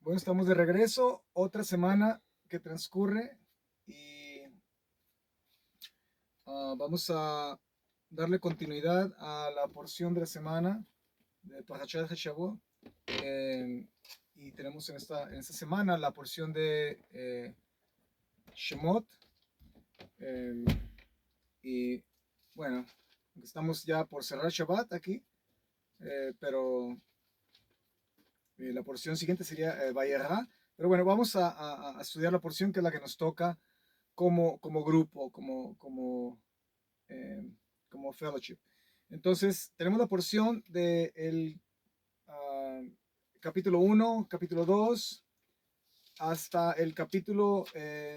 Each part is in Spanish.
Bueno, estamos de regreso, otra semana que transcurre y vamos a darle continuidad a la porción de la semana de Parashat Shavuot. Y tenemos en esta semana la porción de Shemot. eh, y bueno, estamos ya por cerrar Shabbat aquí, pero la porción siguiente sería Vayera. Pero bueno, vamos a estudiar la porción que es la que nos toca como grupo, eh, como fellowship. Entonces, tenemos la porción del capítulo 1, capítulo 2, hasta el capítulo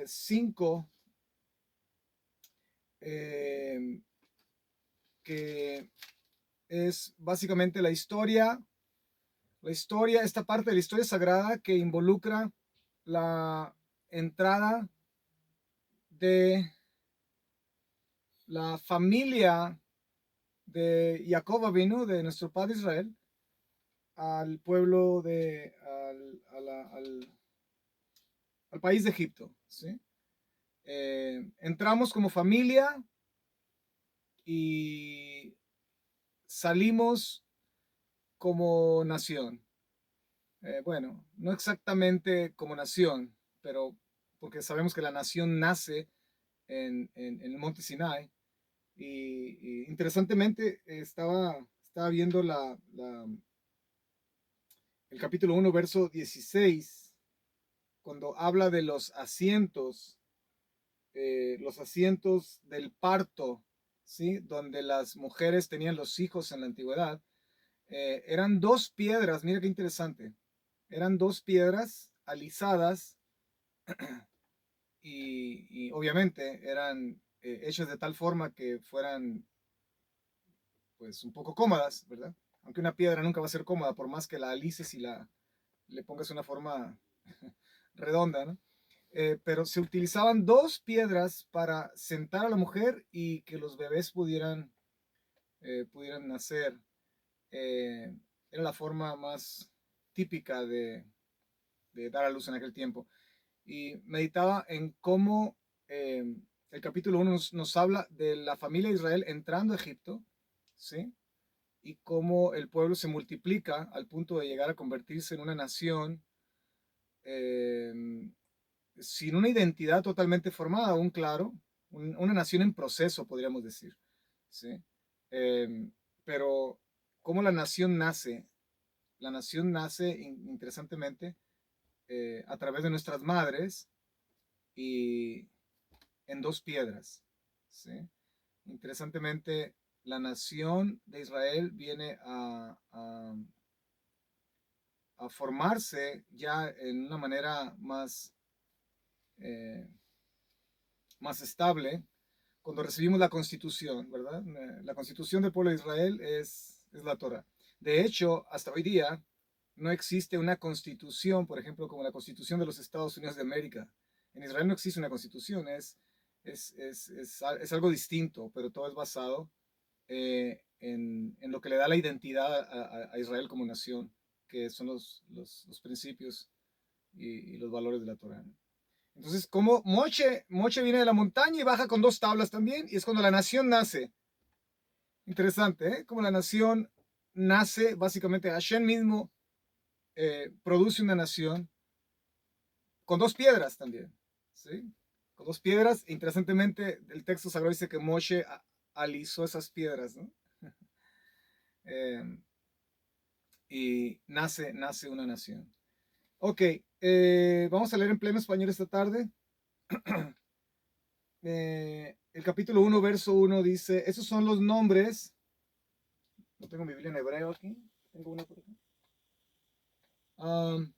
5, que es básicamente esta parte de la historia sagrada que involucra la entrada de la familia de Jacob Avinu, de nuestro padre Israel, al pueblo al país de Egipto. ¿Sí? Entramos como familia y salimos como nación. Bueno, no exactamente como nación, pero porque sabemos que la nación nace en el monte Sinai. Y interesantemente estaba viendo el capítulo 1, verso 16, cuando habla de los asientos del parto, ¿sí? Donde las mujeres tenían los hijos en la antigüedad. Eran dos piedras, mira qué interesante, eran dos piedras alisadas y obviamente eran hechas de tal forma que fueran pues un poco cómodas, ¿verdad? Aunque una piedra nunca va a ser cómoda por más que la alices y le pongas una forma redonda, ¿no? Pero se utilizaban dos piedras para sentar a la mujer y que los bebés pudieran nacer. Eh, Era la forma más típica de dar a luz en aquel tiempo. Y meditaba en cómo el capítulo 1 nos habla de la familia de Israel entrando a Egipto, ¿sí? Y cómo el pueblo se multiplica al punto de llegar a convertirse en una nación eh, sin una identidad totalmente formada, aún claro, una nación en proceso, podríamos decir, ¿sí? Eh, pero cómo la nación nace interesantemente a través de nuestras madres y en dos piedras, ¿sí? Interesantemente, la nación de Israel viene a formarse ya en una manera eh, más estable cuando recibimos la constitución, ¿verdad? La constitución del pueblo de Israel es la Torah. De hecho, hasta hoy día no existe una constitución, por ejemplo, como la constitución de los Estados Unidos de América. En Israel no existe una constitución, es algo distinto, pero todo es basado en lo que le da la identidad a Israel como nación, que son los principios y los valores de la Torah. Entonces, como Moche viene de la montaña y baja con dos tablas también, y es cuando la nación nace. Interesante, ¿eh? Como la nación nace, básicamente Hashem mismo produce una nación con dos piedras también, ¿sí? Con dos piedras. Interesantemente, el texto sagrado dice que Moshe alisó esas piedras, ¿no? Y nace una nación. Ok, vamos a leer en pleno español esta tarde. El capítulo 1, verso 1 dice, esos son los nombres, no tengo mi Biblia en hebreo aquí, tengo una por aquí. Um,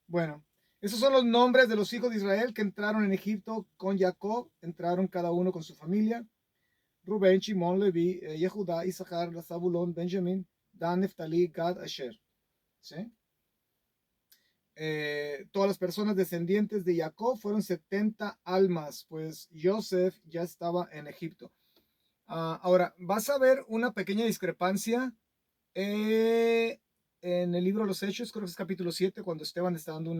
bueno, esos son los nombres de los hijos de Israel que entraron en Egipto con Jacob, entraron cada uno con su familia, Rubén, Shimón, Leví, Yehudá, Isachar, Zabulón, Benjamín, Dan, Neftalí, Gad, Asher. ¿Sí? Todas las personas descendientes de Jacob fueron 70 almas, pues Joseph ya estaba en Egipto. Ahora, vas a ver una pequeña discrepancia en el libro de los Hechos, creo que es capítulo 7, cuando Esteban está dando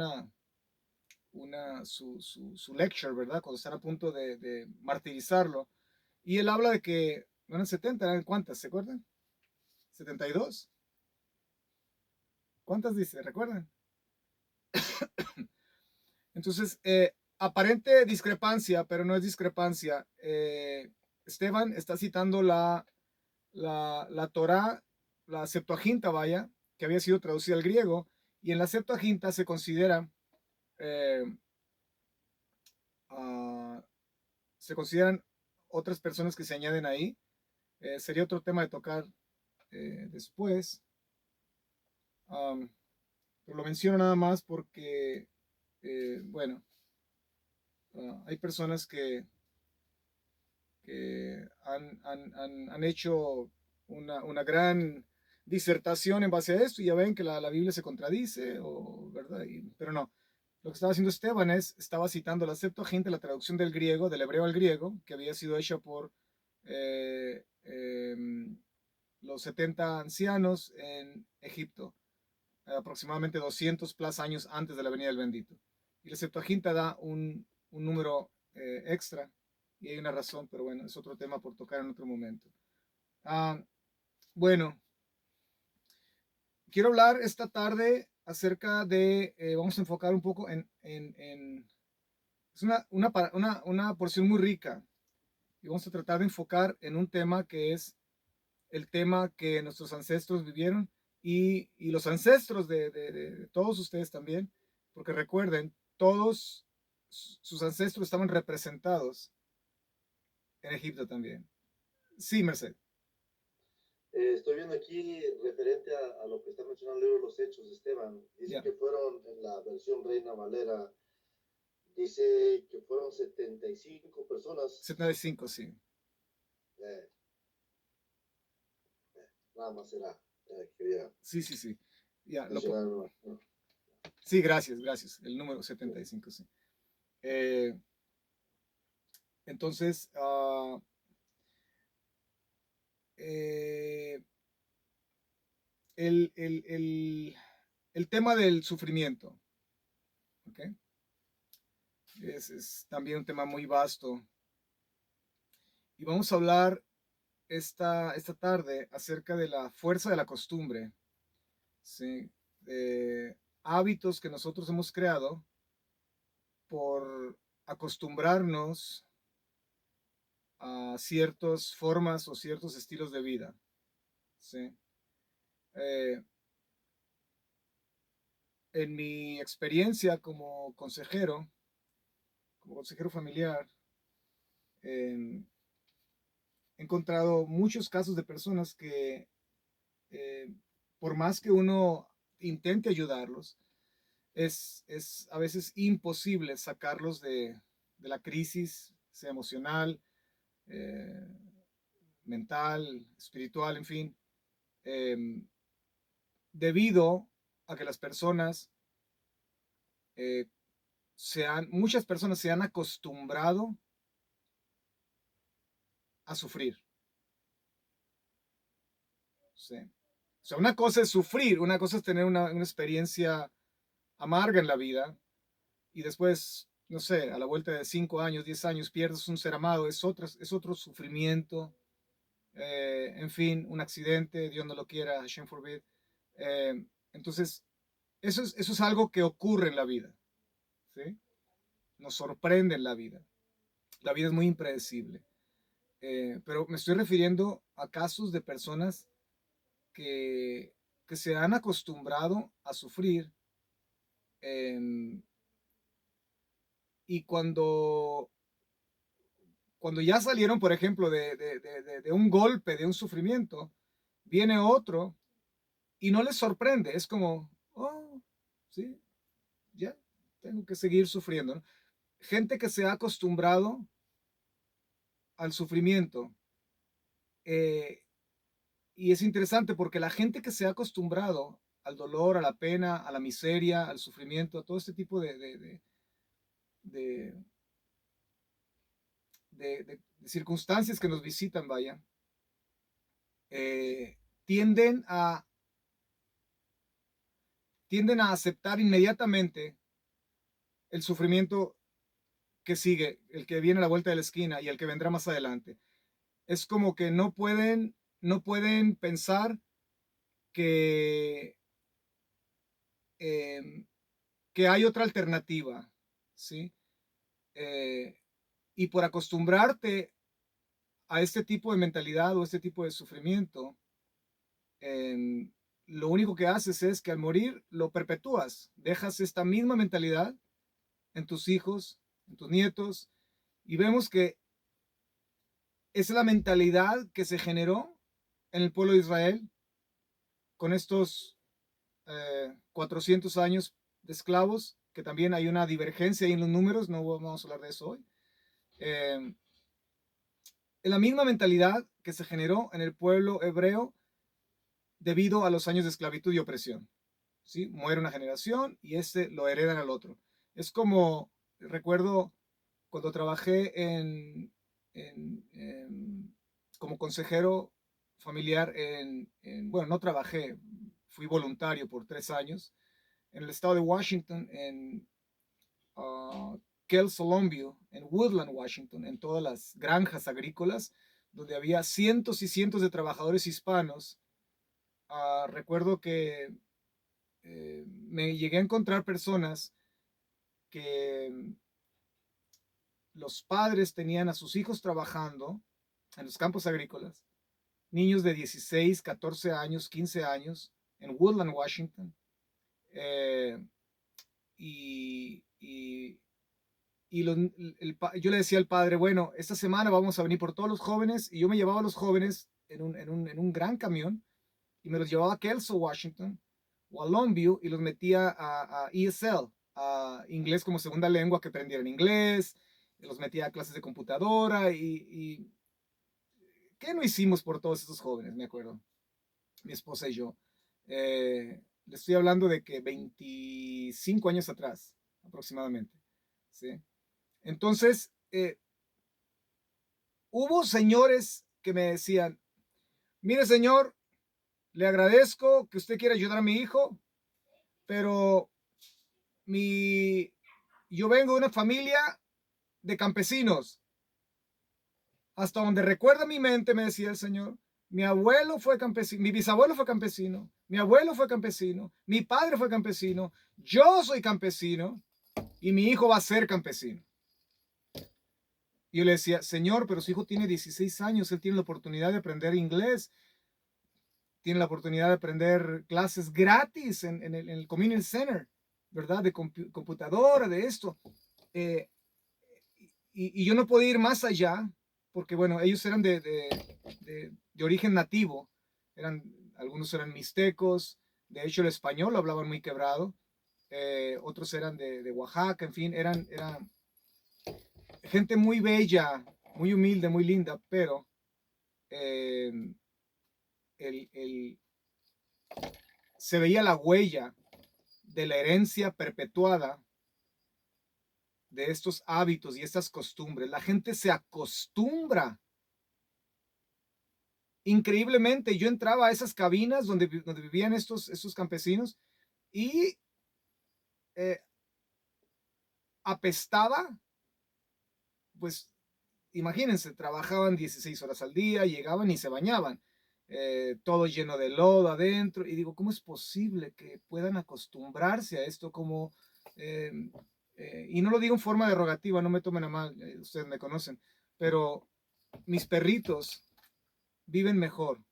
su lecture, ¿verdad? Cuando están a punto de martirizarlo. Y él habla de que no eran 70, eran cuántas, ¿se acuerdan? 72. ¿Cuántas dice? ¿Recuerdan? Entonces, aparente discrepancia, pero no es discrepancia. Esteban está citando la Torá, la Septuaginta, vaya, que había sido traducida al griego, y en la Septuaginta se considera, eh, uh, se consideran otras personas que se añaden ahí. Sería otro tema de tocar después. Pero lo menciono nada más porque, bueno, hay personas que han hecho una gran disertación en base a esto y ya ven que la Biblia se contradice, ¿verdad? Pero no, lo que estaba haciendo Esteban estaba citando la Septuaginta, la traducción del griego, del hebreo al griego, que había sido hecha por eh, eh, los 70 ancianos en Egipto, aproximadamente 200 plus años antes de la venida del bendito. Y la Septuaginta da un número extra y hay una razón, pero bueno, es otro tema por tocar en otro momento. Bueno, quiero hablar esta tarde acerca de, vamos a enfocar un poco es una porción muy rica y vamos a tratar de enfocar en un tema que es el tema que nuestros ancestros vivieron y los ancestros de todos ustedes también, porque recuerden, todos sus ancestros estaban representados en Egipto también. Sí, Merced. Estoy viendo aquí referente a lo que está mencionando el libro de los Hechos de Esteban. Dice Yeah. que fueron, en la versión Reina Valera, dice que fueron 75 personas. 75, sí. Nada más será. Quería Sí, sí, sí. Ya, mencionar, ¿no? sí, gracias. El número 75, sí. Entonces, el tema del sufrimiento, ¿ok? Es también un tema muy vasto. Y vamos a hablar esta tarde acerca de la fuerza de la costumbre, ¿sí? Hábitos que nosotros hemos creado por acostumbrarnos a ciertas formas o ciertos estilos de vida, ¿sí? En mi experiencia como consejero familiar, he encontrado muchos casos de personas que, por más que uno intente ayudarlos, es a veces imposible sacarlos de la crisis, sea emocional, eh, mental, espiritual, en fin, eh, debido a que las personas, muchas personas se han acostumbrado a sufrir. ¿Sí? O sea, una cosa es sufrir, una cosa es tener una experiencia amarga en la vida y después, no sé, a la vuelta de 5 años, 10 años, pierdes un ser amado, es otro sufrimiento, en fin, un accidente, Dios no lo quiera, Hashem forbid. Entonces, eso es algo que ocurre en la vida, ¿sí? Nos sorprende en la vida. La vida es muy impredecible. Pero me estoy refiriendo a casos de personas que, que se han acostumbrado a sufrir eh, y cuando ya salieron, por ejemplo, de un golpe, de un sufrimiento, viene otro y no les sorprende. Es como, oh, sí, ya, tengo que seguir sufriendo, ¿no? Gente que se ha acostumbrado al sufrimiento. Eh, y es interesante porque la gente que se ha acostumbrado al dolor, a la pena, a la miseria, al sufrimiento, a todo este tipo de, de circunstancias que nos visitan, vaya, tienden tienden a aceptar inmediatamente el sufrimiento que sigue, el que viene a la vuelta de la esquina y el que vendrá más adelante. Es como que no pueden pensar que, em, que hay otra alternativa, ¿sí? Eh, y por acostumbrarte a este tipo de mentalidad o este tipo de sufrimiento, em, lo único que haces es que al morir lo perpetúas, dejas esta misma mentalidad en tus hijos, en tus nietos, y vemos que es la mentalidad que se generó en el pueblo de Israel con estos 400 años de esclavos, que también hay una divergencia ahí en los números, no vamos a hablar de eso hoy. Eh, en la misma mentalidad que se generó en el pueblo hebreo debido a los años de esclavitud y opresión. ¿Sí? Muere una generación y este lo heredan al otro. Es como, recuerdo cuando trabajé como consejero familiar bueno, no trabajé, fui voluntario por 3 años en el estado de Washington, en Kelso Longview, en Woodland, Washington, en todas las granjas agrícolas, donde había cientos y cientos de trabajadores hispanos. Recuerdo que me llegué a encontrar personas que los padres tenían a sus hijos trabajando en los campos agrícolas, niños de 16, 14 años, 15 años, en Woodland, Washington. Eh, y, y, yo le decía al padre, bueno, esta semana vamos a venir por todos los jóvenes, y yo me llevaba a los jóvenes en un gran camión y me los llevaba a Kelso, Washington, o a Longview, y los metía a ESL, a inglés como segunda lengua, que aprendieran inglés, los metía a clases de computadora, y ¿qué no hicimos por todos esos jóvenes? Me acuerdo, mi esposa y yo. Le estoy hablando de que 25 años atrás, aproximadamente. ¿Sí? Entonces, hubo señores que me decían, mire señor, le agradezco que usted quiera ayudar a mi hijo, pero yo vengo de una familia de campesinos. Hasta donde recuerda mi mente, me decía el señor, mi abuelo fue campesino, mi bisabuelo fue campesino, mi abuelo fue campesino, mi padre fue campesino, yo soy campesino y mi hijo va a ser campesino. Y yo le decía, señor, pero su hijo tiene 16 años, él tiene la oportunidad de aprender inglés, tiene la oportunidad de aprender clases gratis en el Community Center, ¿verdad? De computadora, de esto. Y yo no podía ir más allá, porque bueno, ellos eran de origen nativo, algunos eran mixtecos, de hecho el español lo hablaban muy quebrado, otros eran de Oaxaca, en fin, eran gente muy bella, muy humilde, muy linda, pero eh, se veía la huella de la herencia perpetuada de estos hábitos y estas costumbres. La gente se acostumbra. Increíblemente, yo entraba a esas cabinas donde vivían estos campesinos y eh, apestaba, pues imagínense, trabajaban 16 horas al día, llegaban y se bañaban, todo lleno de lodo adentro, y digo, ¿cómo es posible que puedan acostumbrarse a esto? Eh, y no lo digo en forma derogativa, no me tomen a mal, ustedes me conocen, pero mis perritos viven mejor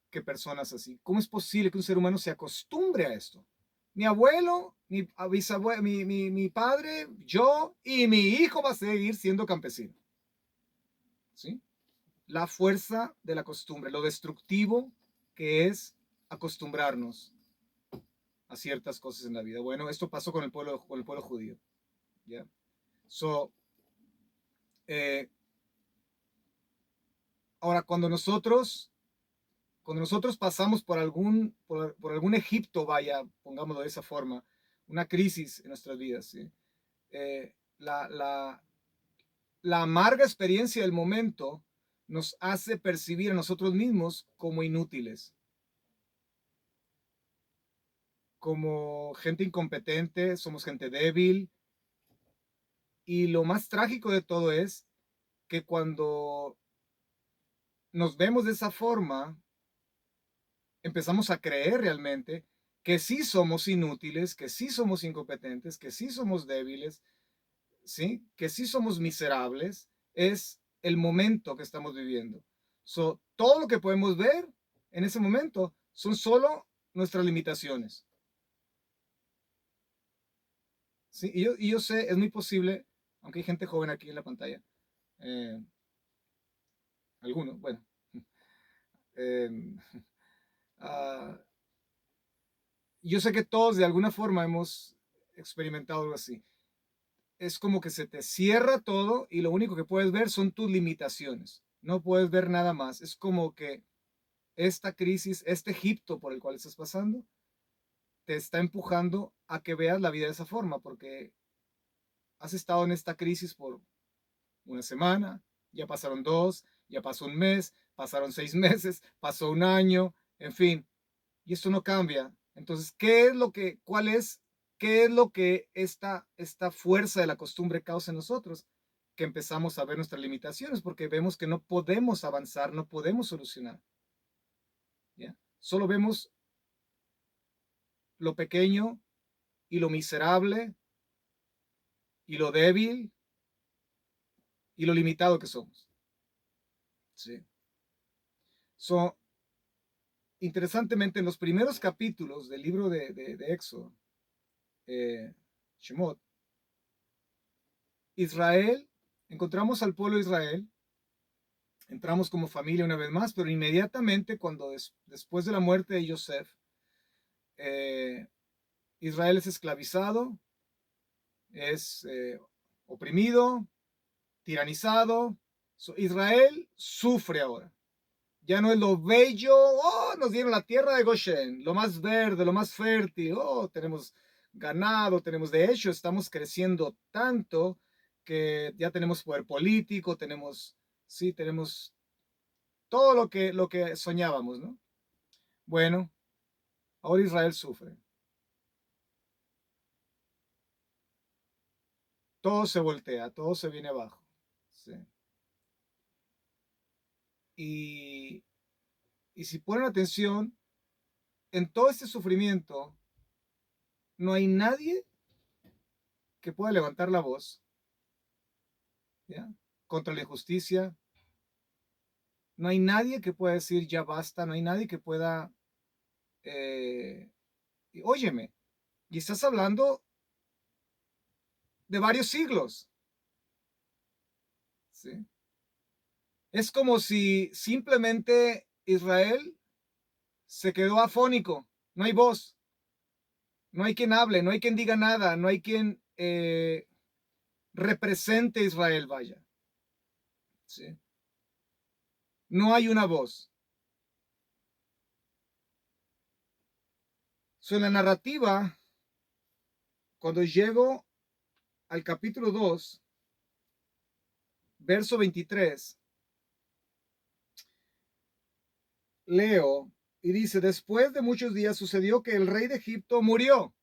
que personas así. ¿Cómo es posible que un ser humano se acostumbre a esto? Mi abuelo, mi bisabuelo, mi padre, yo y mi hijo va a seguir siendo campesino. ¿Sí? La fuerza de la costumbre, lo destructivo que es acostumbrarnos a ciertas cosas en la vida. Bueno, esto pasó con el pueblo judío. ¿Ya? So, ahora, cuando nosotros pasamos por algún Egipto, vaya, pongámoslo de esa forma, una crisis en nuestras vidas, ¿sí? eh, la, la, la amarga experiencia del momento nos hace percibir a nosotros mismos como inútiles. como gente incompetente, somos gente débil. Y lo más trágico de todo es que cuando nos vemos de esa forma, empezamos a creer realmente que sí somos inútiles, que sí somos incompetentes, que sí somos débiles, ¿sí? Que sí somos miserables. Es el momento que estamos viviendo. Todo lo que podemos ver en ese momento son solo nuestras limitaciones. ¿Sí? Y yo sé, es muy posible, aunque hay gente joven aquí en la pantalla, eh, algunos, bueno, eh, uh, yo sé que todos de alguna forma hemos experimentado algo así. Es como que se te cierra todo y lo único que puedes ver son tus limitaciones. No puedes ver nada más. Es como que esta crisis, este Egipto por el cual estás pasando, te está empujando a que veas la vida de esa forma, porque has estado en esta crisis por una semana, ya pasaron dos, ya pasó un mes, pasaron 6 meses, pasó un año, en fin, y esto no cambia. Entonces, qué es lo que esta fuerza de la costumbre causa en nosotros? Que empezamos a ver nuestras limitaciones porque vemos que no podemos avanzar, no podemos solucionar. ¿Ya? Solo vemos lo pequeño y lo miserable y lo débil y lo limitado que somos. Sí. So, interesantemente, en los primeros capítulos del libro de Éxodo, Shemot, Israel, encontramos al pueblo de Israel, entramos como familia una vez más, pero inmediatamente cuando después de la muerte de Yosef, Israel es esclavizado, es oprimido, tiranizado. Israel sufre ahora. Ya no es lo bello, oh, nos dieron la tierra de Goshen, lo más verde, lo más fértil, oh, tenemos ganado, de hecho, estamos creciendo tanto que ya tenemos poder político, tenemos todo lo que soñábamos, ¿no? Bueno, ahora Israel sufre. Todo se voltea, todo se viene abajo. ¿Sí? Y, y si ponen atención, en todo este sufrimiento, no hay nadie que pueda levantar la voz, ¿ya? Contra la injusticia. No hay nadie que pueda decir ya basta, no hay nadie que pueda, óyeme, y estás hablando de varios siglos, ¿sí? Es como si simplemente Israel se quedó afónico, no hay voz, no hay quien hable, no hay quien diga nada, no hay quien represente a Israel, vaya, ¿sí? No hay una voz. En la narrativa, cuando llego al capítulo 2, verso 23, leo y dice, después de muchos días sucedió que el rey de Egipto murió.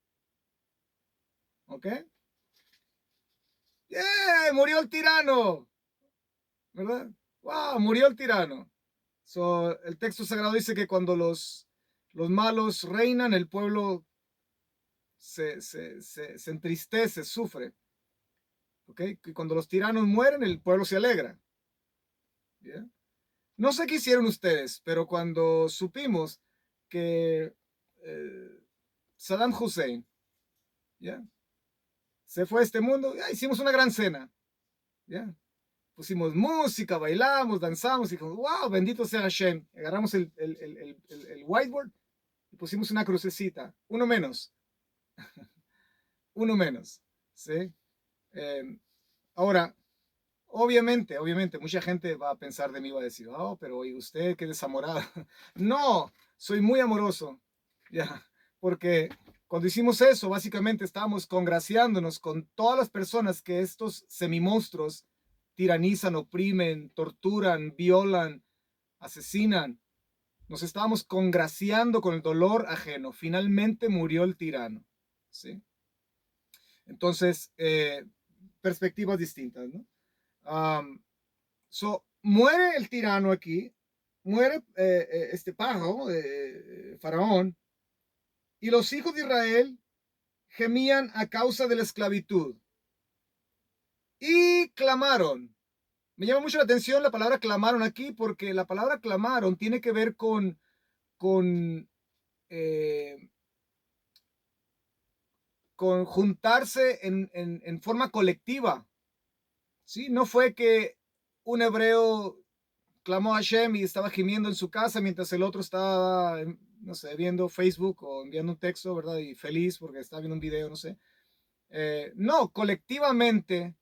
¿Ok? ¡Yeah! Murió el tirano, ¿verdad? ¡Wow! Murió el tirano. El texto sagrado dice que cuando los malos reinan, el pueblo se entristece, sufre. ¿Ok? Y cuando los tiranos mueren, el pueblo se alegra. ¿Yeah? No sé qué hicieron ustedes, pero cuando supimos que Saddam Hussein, ¿ya? Se fue a este mundo, ya hicimos una gran cena, ¿ya? Pusimos música, bailamos, danzamos y dijimos, wow, bendito sea Hashem. Agarramos el whiteboard y pusimos una crucecita, uno menos, uno menos, ¿sí? Eh, Ahora, obviamente, mucha gente va a pensar de mí, va a decir, oh, pero oye, usted qué desamorado. No, soy muy amoroso, ya, porque cuando hicimos eso, básicamente estábamos congraciándonos con todas las personas que estos semimonstruos tiranizan, oprimen, torturan, violan, asesinan. Nos estábamos congraciando con el dolor ajeno. Finalmente murió el tirano. ¿Sí? Entonces, perspectivas distintas, ¿no? Muere el tirano aquí, muere este Paro, Faraón, y los hijos de Israel gemían a causa de la esclavitud y clamaron. Me llama mucho la atención la palabra clamaron aquí, porque la palabra clamaron tiene que ver con, eh, con juntarse en forma colectiva. ¿Sí? No fue que un hebreo clamó a Hashem y estaba gimiendo en su casa mientras el otro estaba, no sé, viendo Facebook o enviando un texto, ¿verdad? Y feliz porque estaba viendo un video, no sé. No, colectivamente,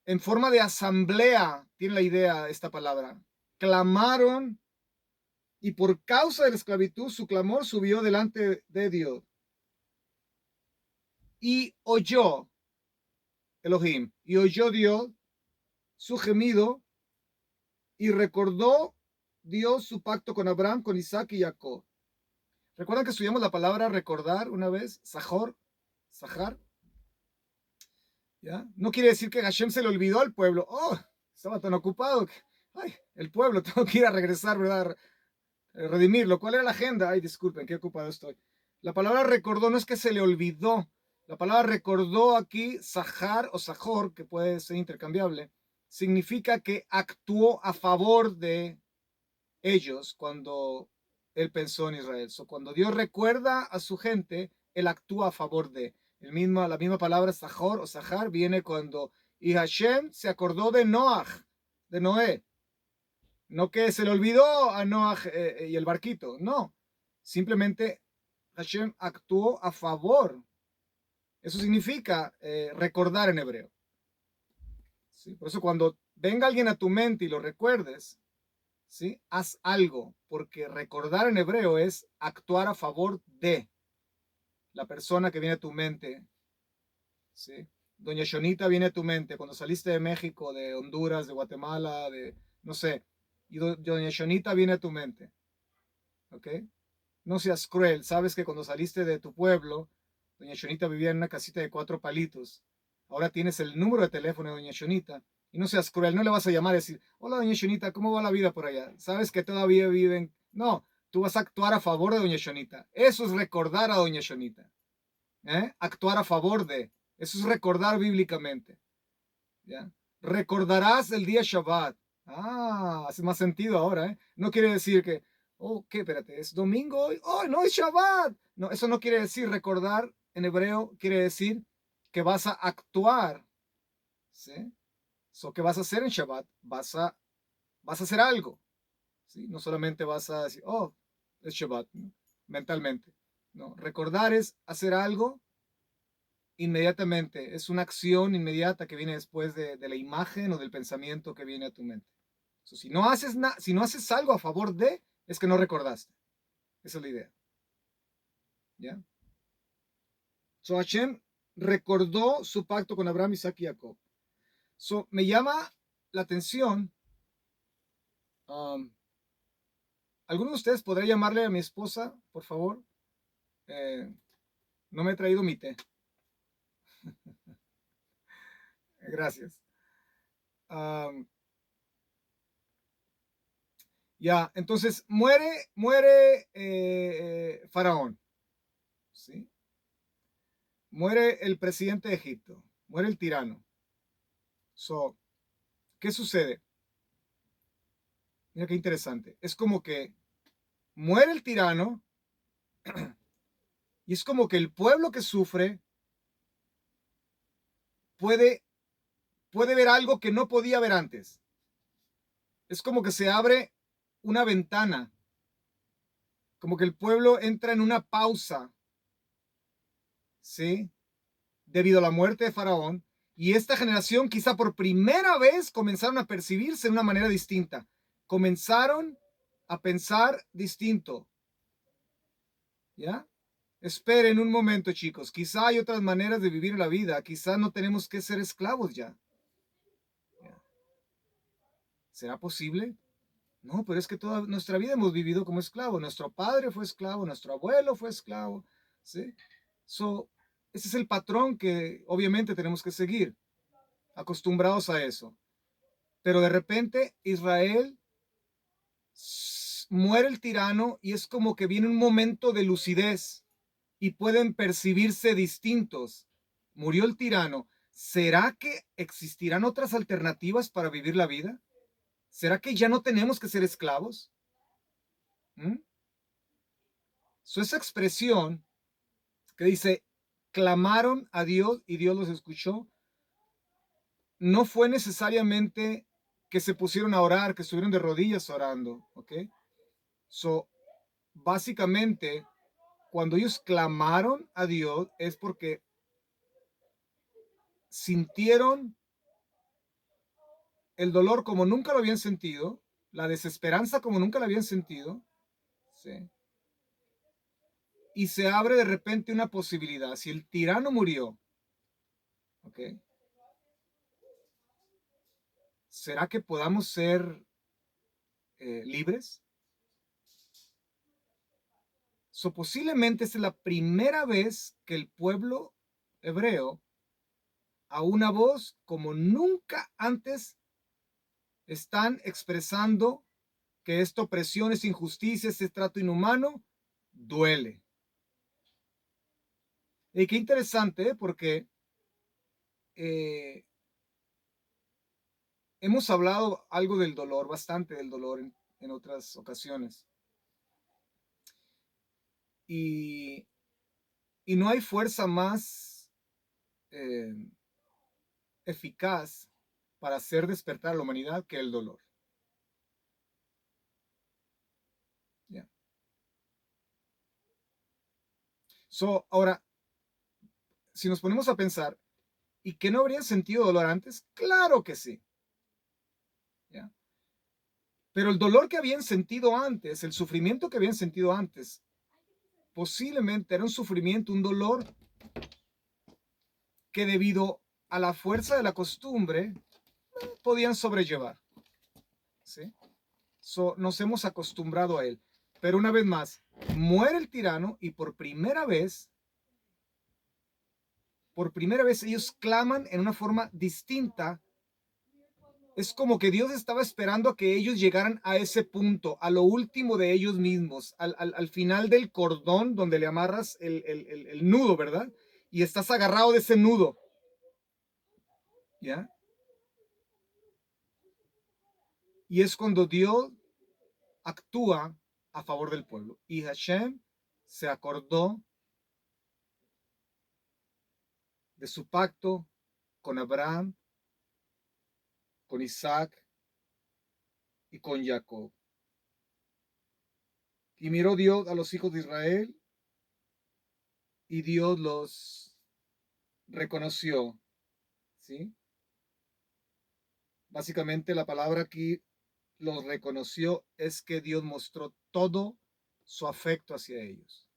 en forma de asamblea, tiene la idea esta palabra. Clamaron y por causa de la esclavitud su clamor subió delante de Dios. Y oyó Elohim, y oyó Dios su gemido y recordó Dios su pacto con Abraham, con Isaac y Jacob. ¿Recuerdan que estudiamos la palabra recordar una vez? Sahar. ¿Ya? No quiere decir que Hashem se le olvidó al pueblo. Oh, estaba tan ocupado que, ay, el pueblo, tengo que ir a regresar, ¿verdad? Redimirlo. ¿Cuál era la agenda? Ay, disculpen, qué ocupado estoy. La palabra recordó no es que se le olvidó. La palabra recordó aquí, Sahar o Sahor, que puede ser intercambiable, significa que actuó a favor de ellos cuando él pensó en Israel. Cuando Dios recuerda a su gente, él actúa a favor de. La misma palabra Sahor o Sahar viene cuando y Hashem se acordó de Noach, de Noé. No que se le olvidó a Noach y el barquito, no. Simplemente Hashem actuó a favor. Eso significa recordar en hebreo. ¿Sí? Por eso cuando venga alguien a tu mente y lo recuerdes, ¿sí? Haz algo, porque recordar en hebreo es actuar a favor de la persona que viene a tu mente. ¿Sí? Doña Shonita viene a tu mente cuando saliste de México, de Honduras, de Guatemala, de no sé, y Doña Shonita viene a tu mente. ¿Ok? No seas cruel, sabes que cuando saliste de tu pueblo, Doña Shonita vivía en una casita de 4 palitos. Ahora tienes el número de teléfono de Doña Shonita. Y no seas cruel, no le vas a llamar y decir, hola Doña Shonita, ¿cómo va la vida por allá? ¿Sabes que todavía viven? No, tú vas a actuar a favor de Doña Shonita. Eso es recordar a Doña Shonita. Actuar a favor de. Eso es recordar bíblicamente. ¿Ya? Recordarás el día Shabbat. Ah, hace más sentido ahora, ¿eh? No quiere decir que, oh, ¿qué? Espérate, ¿es domingo hoy? Oh, no, es Shabbat. No, eso no quiere decir recordar en hebreo, quiere decir que vas a actuar, ¿sí? ¿Qué vas a hacer en Shabbat? Vas a hacer algo, ¿sí? No solamente vas a decir, oh, es Shabbat, ¿no? Mentalmente. No, recordar es hacer algo inmediatamente, es una acción inmediata que viene después de la imagen o del pensamiento que viene a tu mente. Si no haces algo a favor de, es que no recordaste. Esa es la idea. ¿Ya? Hashem recordó su pacto con Abraham, Isaac y Jacob. Me llama la atención. ¿Alguno de ustedes podría llamarle a mi esposa, por favor? No me he traído mi té. Gracias. Ya, entonces muere Faraón, ¿sí? Muere el presidente de Egipto, muere el tirano. ¿Qué sucede? Mira qué interesante. Es como que muere el tirano y es como que el pueblo que sufre puede ver algo que no podía ver antes. Es como que se abre una ventana, como que el pueblo entra en una pausa, ¿sí? Debido a la muerte de Faraón. Y esta generación quizá por primera vez comenzaron a percibirse de una manera distinta. Comenzaron a pensar distinto. ¿Ya? Esperen un momento, chicos. Quizá hay otras maneras de vivir la vida. Quizá no tenemos que ser esclavos ya. ¿Será posible? No, pero es que toda nuestra vida hemos vivido como esclavos. Nuestro padre fue esclavo, nuestro abuelo fue esclavo, ¿sí? Ese es el patrón que obviamente tenemos que seguir, acostumbrados a eso. Pero de repente Israel muere el tirano y es como que viene un momento de lucidez y pueden percibirse distintos. Murió el tirano. ¿Será que existirán otras alternativas para vivir la vida? ¿Será que ya no tenemos que ser esclavos? Esa expresión que dice, clamaron a Dios y Dios los escuchó, no fue necesariamente que se pusieron a orar, que estuvieron de rodillas orando, ¿ok? Básicamente, cuando ellos clamaron a Dios es porque sintieron el dolor como nunca lo habían sentido, la desesperanza como nunca la habían sentido, ¿sí? Y se abre de repente una posibilidad. Si el tirano murió, ¿ok? ¿Será que podamos ser libres? Posiblemente esta es la primera vez que el pueblo hebreo, a una voz como nunca antes, están expresando que esta opresión, esta injusticia, este trato inhumano, duele. Y qué interesante, porque hemos hablado algo del dolor, bastante del dolor en otras ocasiones. Y no hay fuerza más eficaz para hacer despertar a la humanidad que el dolor. Yeah. Ahora, si nos ponemos a pensar, ¿y que no habrían sentido dolor antes? Claro que sí. Yeah. Pero el dolor que habían sentido antes, el sufrimiento que habían sentido antes, posiblemente era un sufrimiento, un dolor que debido a la fuerza de la costumbre podían sobrellevar. ¿Sí? Nos hemos acostumbrado a él. Pero una vez más, muere el tirano y por primera vez ellos claman en una forma distinta. Es como que Dios estaba esperando a que ellos llegaran a ese punto, a lo último de ellos mismos, al final del cordón donde le amarras el nudo, ¿verdad? Y estás agarrado de ese nudo. ¿Ya? Y es cuando Dios actúa a favor del pueblo. Y Hashem se acordó de su pacto con Abraham, con Isaac y con Jacob. Y miró Dios a los hijos de Israel y Dios los reconoció. ¿Sí? Básicamente la palabra aquí, los reconoció, es que Dios mostró todo su afecto hacia ellos.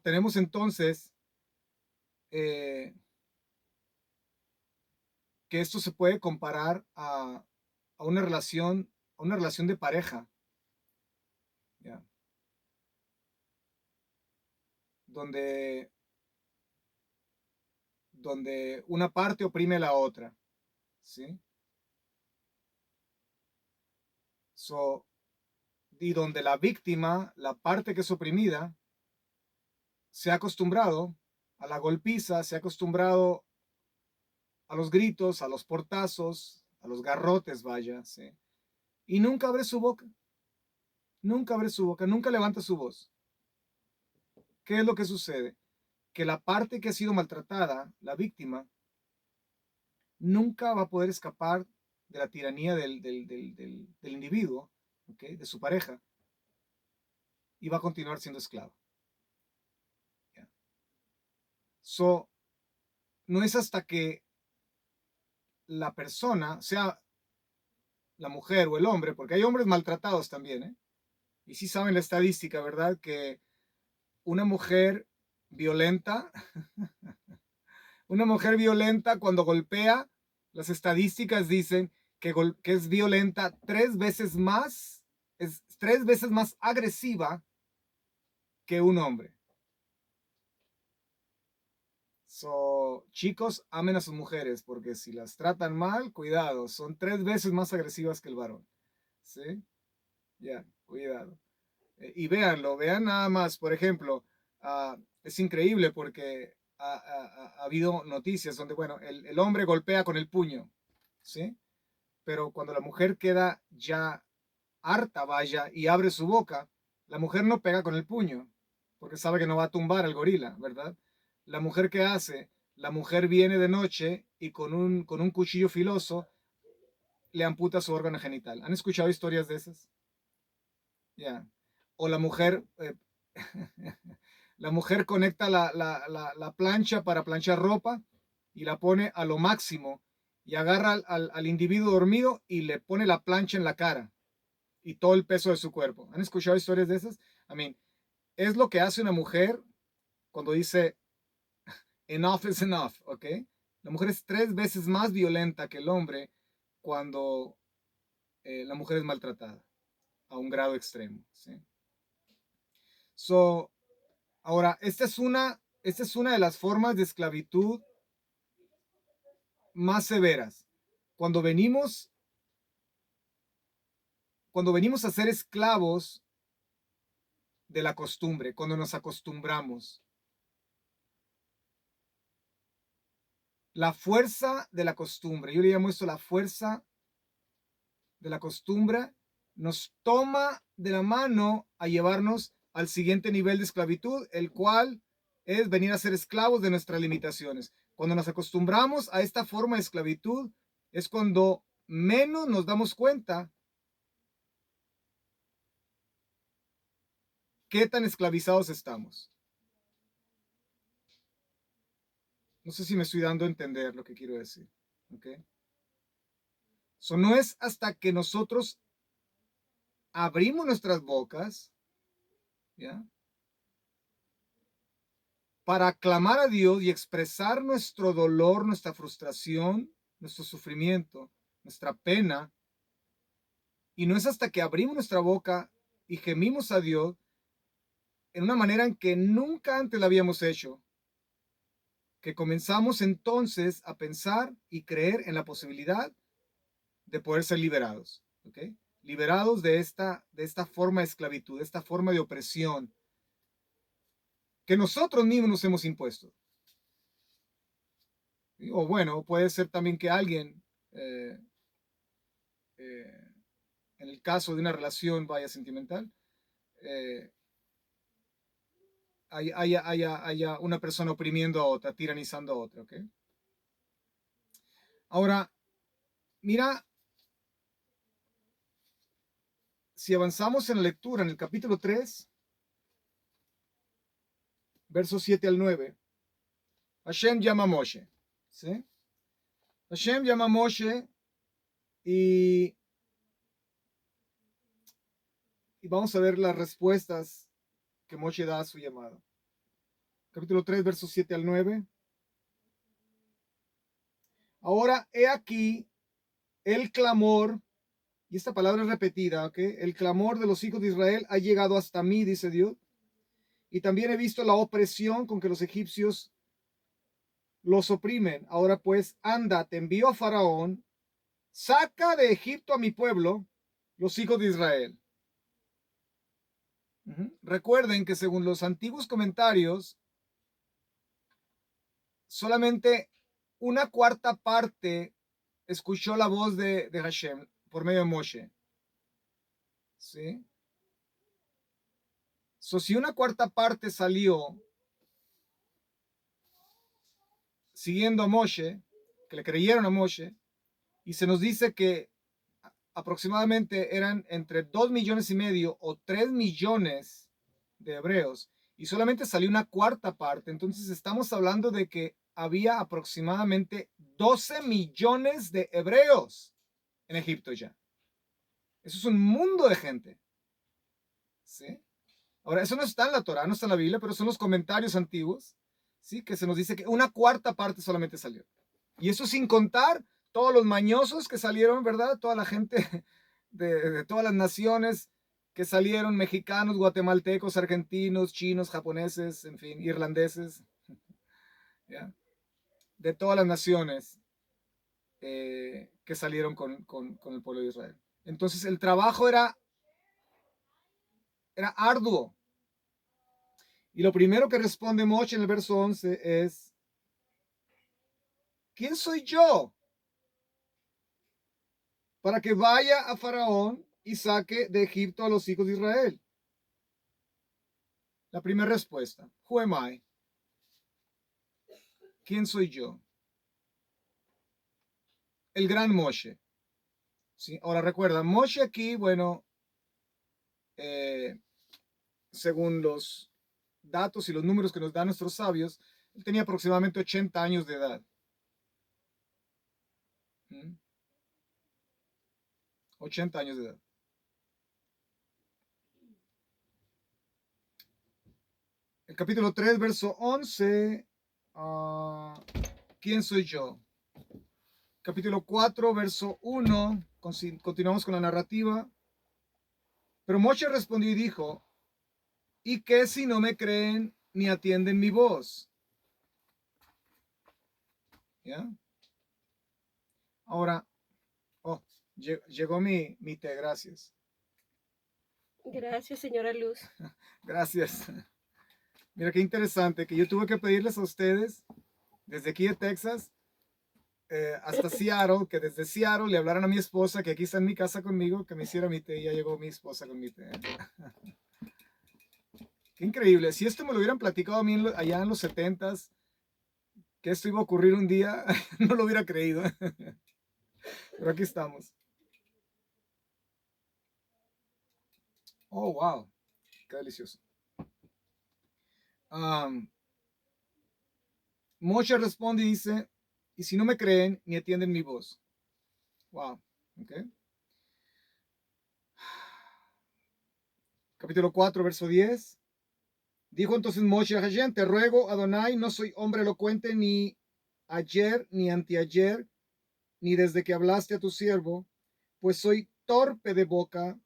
Tenemos entonces que esto se puede comparar a una relación de pareja. ¿Ya? Donde una parte oprime a la otra, ¿sí? Y donde la víctima, la parte que es oprimida, se ha acostumbrado a la golpiza, se ha acostumbrado a los gritos, a los portazos, a los garrotes, vaya, ¿sí? Y nunca abre su boca, nunca levanta su voz. ¿Qué es lo que sucede? Que la parte que ha sido maltratada, la víctima, nunca va a poder escapar de la tiranía del individuo, ¿okay? De su pareja, y va a continuar siendo esclava. ¿Ya? No es hasta que la persona, sea la mujer o el hombre, porque hay hombres maltratados también, ¿eh? Y sí saben la estadística, ¿verdad? Que una mujer violenta, una mujer violenta cuando golpea, las estadísticas dicen que es violenta 3 veces más, es 3 veces más agresiva que un hombre. So, chicos, amen a sus mujeres, porque si las tratan mal, cuidado, son 3 veces más agresivas que el varón. ¿Sí? Ya, cuidado. Y véanlo, vean nada más, por ejemplo, es increíble porque ha habido noticias donde, bueno, el hombre golpea con el puño, ¿sí? Pero cuando la mujer queda ya harta, vaya, y abre su boca, la mujer no pega con el puño, porque sabe que no va a tumbar al gorila, ¿verdad? La mujer, ¿qué hace? La mujer viene de noche y con un cuchillo filoso le amputa su órgano genital. ¿Han escuchado historias de esas? Ya. Yeah. O la mujer, la mujer conecta la plancha para planchar ropa y la pone a lo máximo y agarra al individuo dormido y le pone la plancha en la cara y todo el peso de su cuerpo. ¿Han escuchado historias de esas? I mean, es lo que hace una mujer cuando dice enough is enough, ¿ok? La mujer es 3 veces más violenta que el hombre cuando la mujer es maltratada a un grado extremo, ¿sí? So, ahora, esta es una de las formas de esclavitud más severas. Cuando venimos a ser esclavos de la costumbre, cuando nos acostumbramos. La fuerza de la costumbre, yo le llamo esto la fuerza de la costumbre, nos toma de la mano a llevarnos al siguiente nivel de esclavitud, el cual es venir a ser esclavos de nuestras limitaciones. Cuando nos acostumbramos a esta forma de esclavitud, es cuando menos nos damos cuenta qué tan esclavizados estamos. No sé si me estoy dando a entender lo que quiero decir. ¿Okay? So, no es hasta que nosotros abrimos nuestras bocas, ¿ya? Para clamar a Dios y expresar nuestro dolor, nuestra frustración, nuestro sufrimiento, nuestra pena. Y no es hasta que abrimos nuestra boca y gemimos a Dios en una manera en que nunca antes la habíamos hecho, que comenzamos entonces a pensar y creer en la posibilidad de poder ser liberados, ¿ok? Liberados de esta forma de esclavitud, de esta forma de opresión que nosotros mismos nos hemos impuesto. O bueno, puede ser también que alguien, en el caso de una relación vaya sentimental, haya una persona oprimiendo a otra, tiranizando a otra, ¿ok? Ahora, mira, si avanzamos en la lectura, en el capítulo 3, versos 7 al 9, Hashem llama a Moshe, ¿sí? Hashem llama a Moshe y vamos a ver las respuestas que Moshe da a su llamado. Capítulo 3, versos 7 al 9. Ahora, he aquí el clamor, y esta palabra es repetida, ¿ok? El clamor de los hijos de Israel ha llegado hasta mí, dice Dios. Y también he visto la opresión con que los egipcios los oprimen. Ahora pues, anda, te envío a Faraón, saca de Egipto a mi pueblo, los hijos de Israel. Recuerden que según los antiguos comentarios, solamente una cuarta parte escuchó la voz de Hashem por medio de Moshe. ¿Sí? So, si una cuarta parte salió siguiendo a Moshe, que le creyeron a Moshe, y se nos dice que aproximadamente eran entre 2,5 millones o 3 millones de hebreos, y solamente salió una cuarta parte, entonces estamos hablando de que había aproximadamente 12 millones de hebreos en Egipto ya. Eso es un mundo de gente. ¿Sí? Ahora, eso no está en la Torá, no está en la Biblia, pero son los comentarios antiguos, ¿sí? Que se nos dice que una cuarta parte solamente salió. Y eso sin contar todos los mañosos que salieron, ¿verdad? Toda la gente de todas las naciones que salieron, mexicanos, guatemaltecos, argentinos, chinos, japoneses, en fin, irlandeses, ¿ya? De todas las naciones que salieron con el pueblo de Israel. Entonces el trabajo era arduo. Y lo primero que responde Moshe en el verso 11 es, ¿quién soy yo para que vaya a Faraón y saque de Egipto a los hijos de Israel? La primera respuesta, who am I? ¿Quién soy yo? El gran Moshe. ¿Sí? Ahora recuerda, Moshe aquí, bueno, según los datos y los números que nos dan nuestros sabios, él tenía aproximadamente 80 años de edad. 80 años de edad. El capítulo 3, verso 11. ¿Quién soy yo? Capítulo 4, verso 1. Continuamos con la narrativa. Pero Moshe respondió y dijo, ¿y qué si no me creen ni atienden mi voz? ¿Ya? Ahora, llegó mi té, gracias. Gracias, señora Luz. Gracias. Mira qué interesante que yo tuve que pedirles a ustedes, desde aquí de Texas, hasta Seattle, que desde Seattle le hablaran a mi esposa, que aquí está en mi casa conmigo, que me hiciera mi té, y ya llegó mi esposa con mi té. Qué increíble. Si esto me lo hubieran platicado a mí allá en los 70s, que esto iba a ocurrir un día, no lo hubiera creído. Pero aquí estamos. Oh, wow. Qué delicioso. Moshe responde y dice, y si no me creen ni atienden mi voz. Wow. Okay. Capítulo 4, verso 10. Dijo entonces Moshe a Hashem, te ruego, Adonai, no soy hombre elocuente ni ayer ni anteayer, ni desde que hablaste a tu siervo, pues soy torpe de boca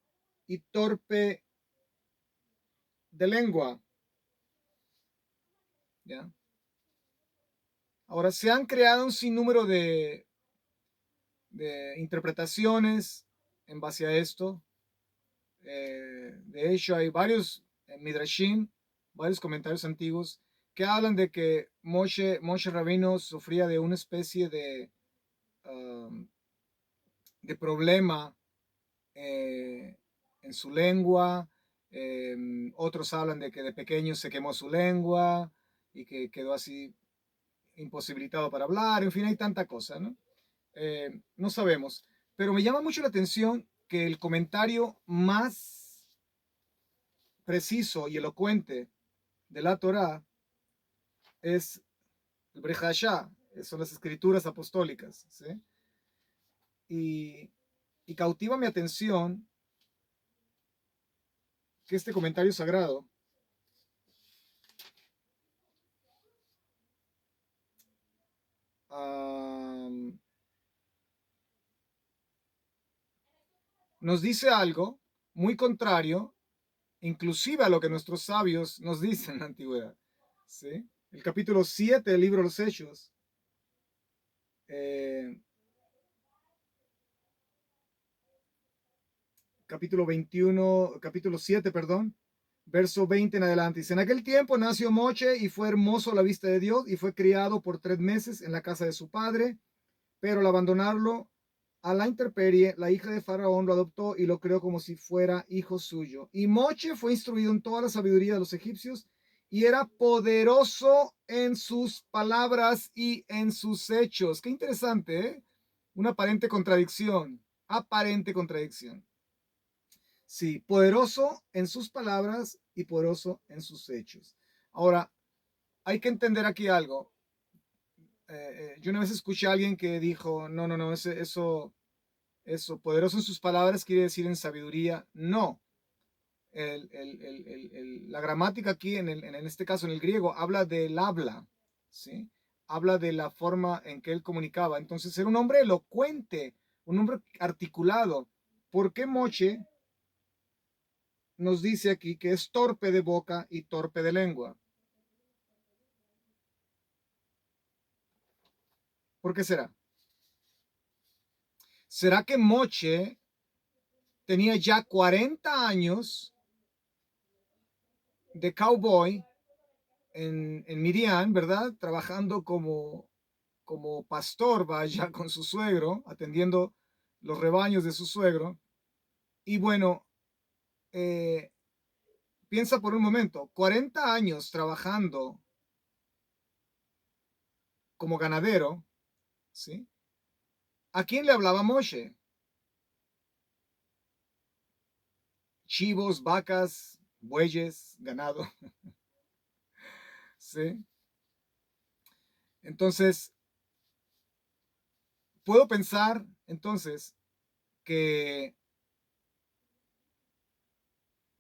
y torpe de lengua. ¿Ya? Ahora, se han creado un sinnúmero de interpretaciones en base a esto. De hecho, hay varios midrashim, varios comentarios antiguos que hablan de que Moshe Rabino sufría de una especie de problema en su lengua. Otros hablan de que de pequeño se quemó su lengua y que quedó así imposibilitado para hablar. En fin, hay tanta cosa, ¿no? No sabemos, pero me llama mucho la atención que el comentario más preciso y elocuente de la Torá es el Brit Hadashah, son las escrituras apostólicas, ¿sí? Y cautiva mi atención que este comentario sagrado nos dice algo muy contrario, inclusive a lo que nuestros sabios nos dicen en la antigüedad, ¿sí? El capítulo 7 del libro de los Hechos, capítulo 21, capítulo 7, perdón, verso 20 en adelante. Dice, en aquel tiempo nació Moshe y fue hermoso a la vista de Dios y fue criado por 3 meses en la casa de su padre, pero al abandonarlo a la intemperie, la hija de Faraón lo adoptó y lo creó como si fuera hijo suyo. Y Moshe fue instruido en toda la sabiduría de los egipcios y era poderoso en sus palabras y en sus hechos. Qué interesante, ¿eh? Una aparente contradicción, aparente contradicción. Sí, poderoso en sus palabras y poderoso en sus hechos. Ahora, hay que entender aquí algo. Yo una vez escuché a alguien que dijo, no, eso, poderoso en sus palabras quiere decir en sabiduría. No. La gramática aquí, en este caso en el griego, habla del habla, ¿sí? habla de la forma en que él comunicaba. Entonces era un hombre elocuente, un hombre articulado. ¿Por qué Moshe nos dice aquí que es torpe de boca y torpe de lengua? ¿Por qué será? ¿Será que Moshe tenía ya 40 años de cowboy en Midian, ¿verdad? Trabajando como pastor, vaya, con su suegro, atendiendo los rebaños de su suegro. Y bueno, piensa por un momento, 40 años trabajando como ganadero, ¿sí? ¿A quién le hablaba Moshe? Chivos, vacas, bueyes, ganado, ¿sí? Entonces, puedo pensar entonces que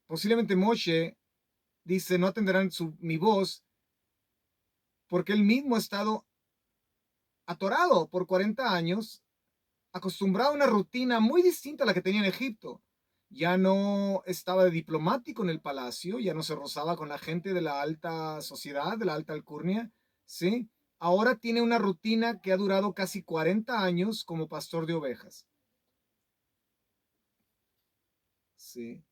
posiblemente Moshe dice, no atenderán mi voz porque él mismo ha estado atorado por 40 años, acostumbrado a una rutina muy distinta a la que tenía en Egipto. Ya no estaba de diplomático en el palacio, ya no se rozaba con la gente de la alta sociedad, de la alta alcurnia, ¿sí? Ahora tiene una rutina que ha durado casi 40 años como pastor de ovejas, ¿sí?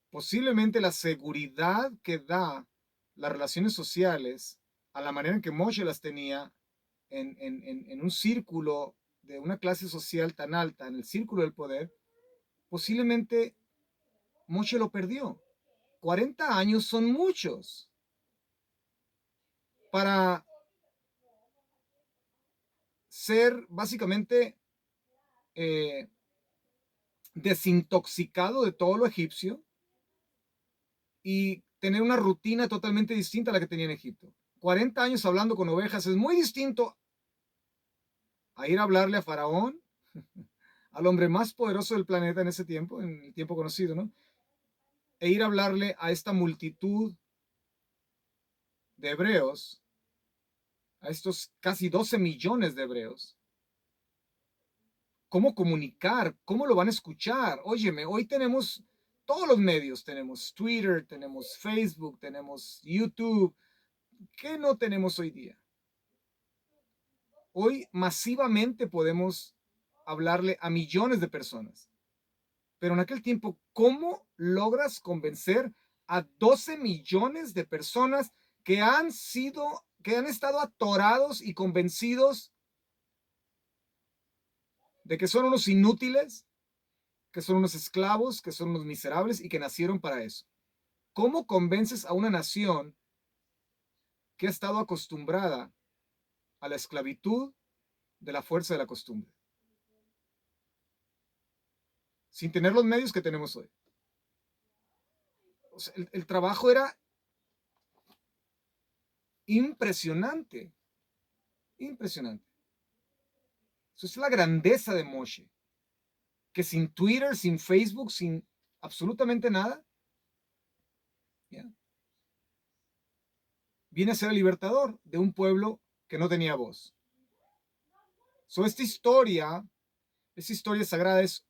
Posiblemente la seguridad que da las relaciones sociales a la manera en que Moshe las tenía en un círculo de una clase social tan alta, en el círculo del poder, posiblemente Moshe lo perdió. 40 años son muchos para ser básicamente eh, desintoxicado de todo lo egipcio y tener una rutina totalmente distinta a la que tenía en Egipto. 40 años hablando con ovejas es muy distinto a ir a hablarle a Faraón, al hombre más poderoso del planeta en ese tiempo, en el tiempo conocido, ¿no? E ir a hablarle a esta multitud de hebreos, a estos casi 12 millones de hebreos. ¿Cómo comunicar? ¿Cómo lo van a escuchar? Óyeme, hoy tenemos todos los medios, tenemos Twitter, tenemos Facebook, tenemos YouTube. ¿Qué no tenemos hoy día? Hoy masivamente podemos hablarle a millones de personas. Pero en aquel tiempo, ¿cómo logras convencer a 12 millones de personas que han estado atorados y convencidos de que son unos inútiles, que son unos esclavos, que son unos miserables y que nacieron para eso? ¿Cómo convences a una nación que ha estado acostumbrada a la esclavitud de la fuerza de la costumbre, sin tener los medios que tenemos hoy? O sea, el trabajo era impresionante, impresionante. Eso es la grandeza de Moshe, que sin Twitter, sin Facebook, sin absolutamente nada, ¿ya?, viene a ser el libertador de un pueblo que no tenía voz. Esta historia sagrada es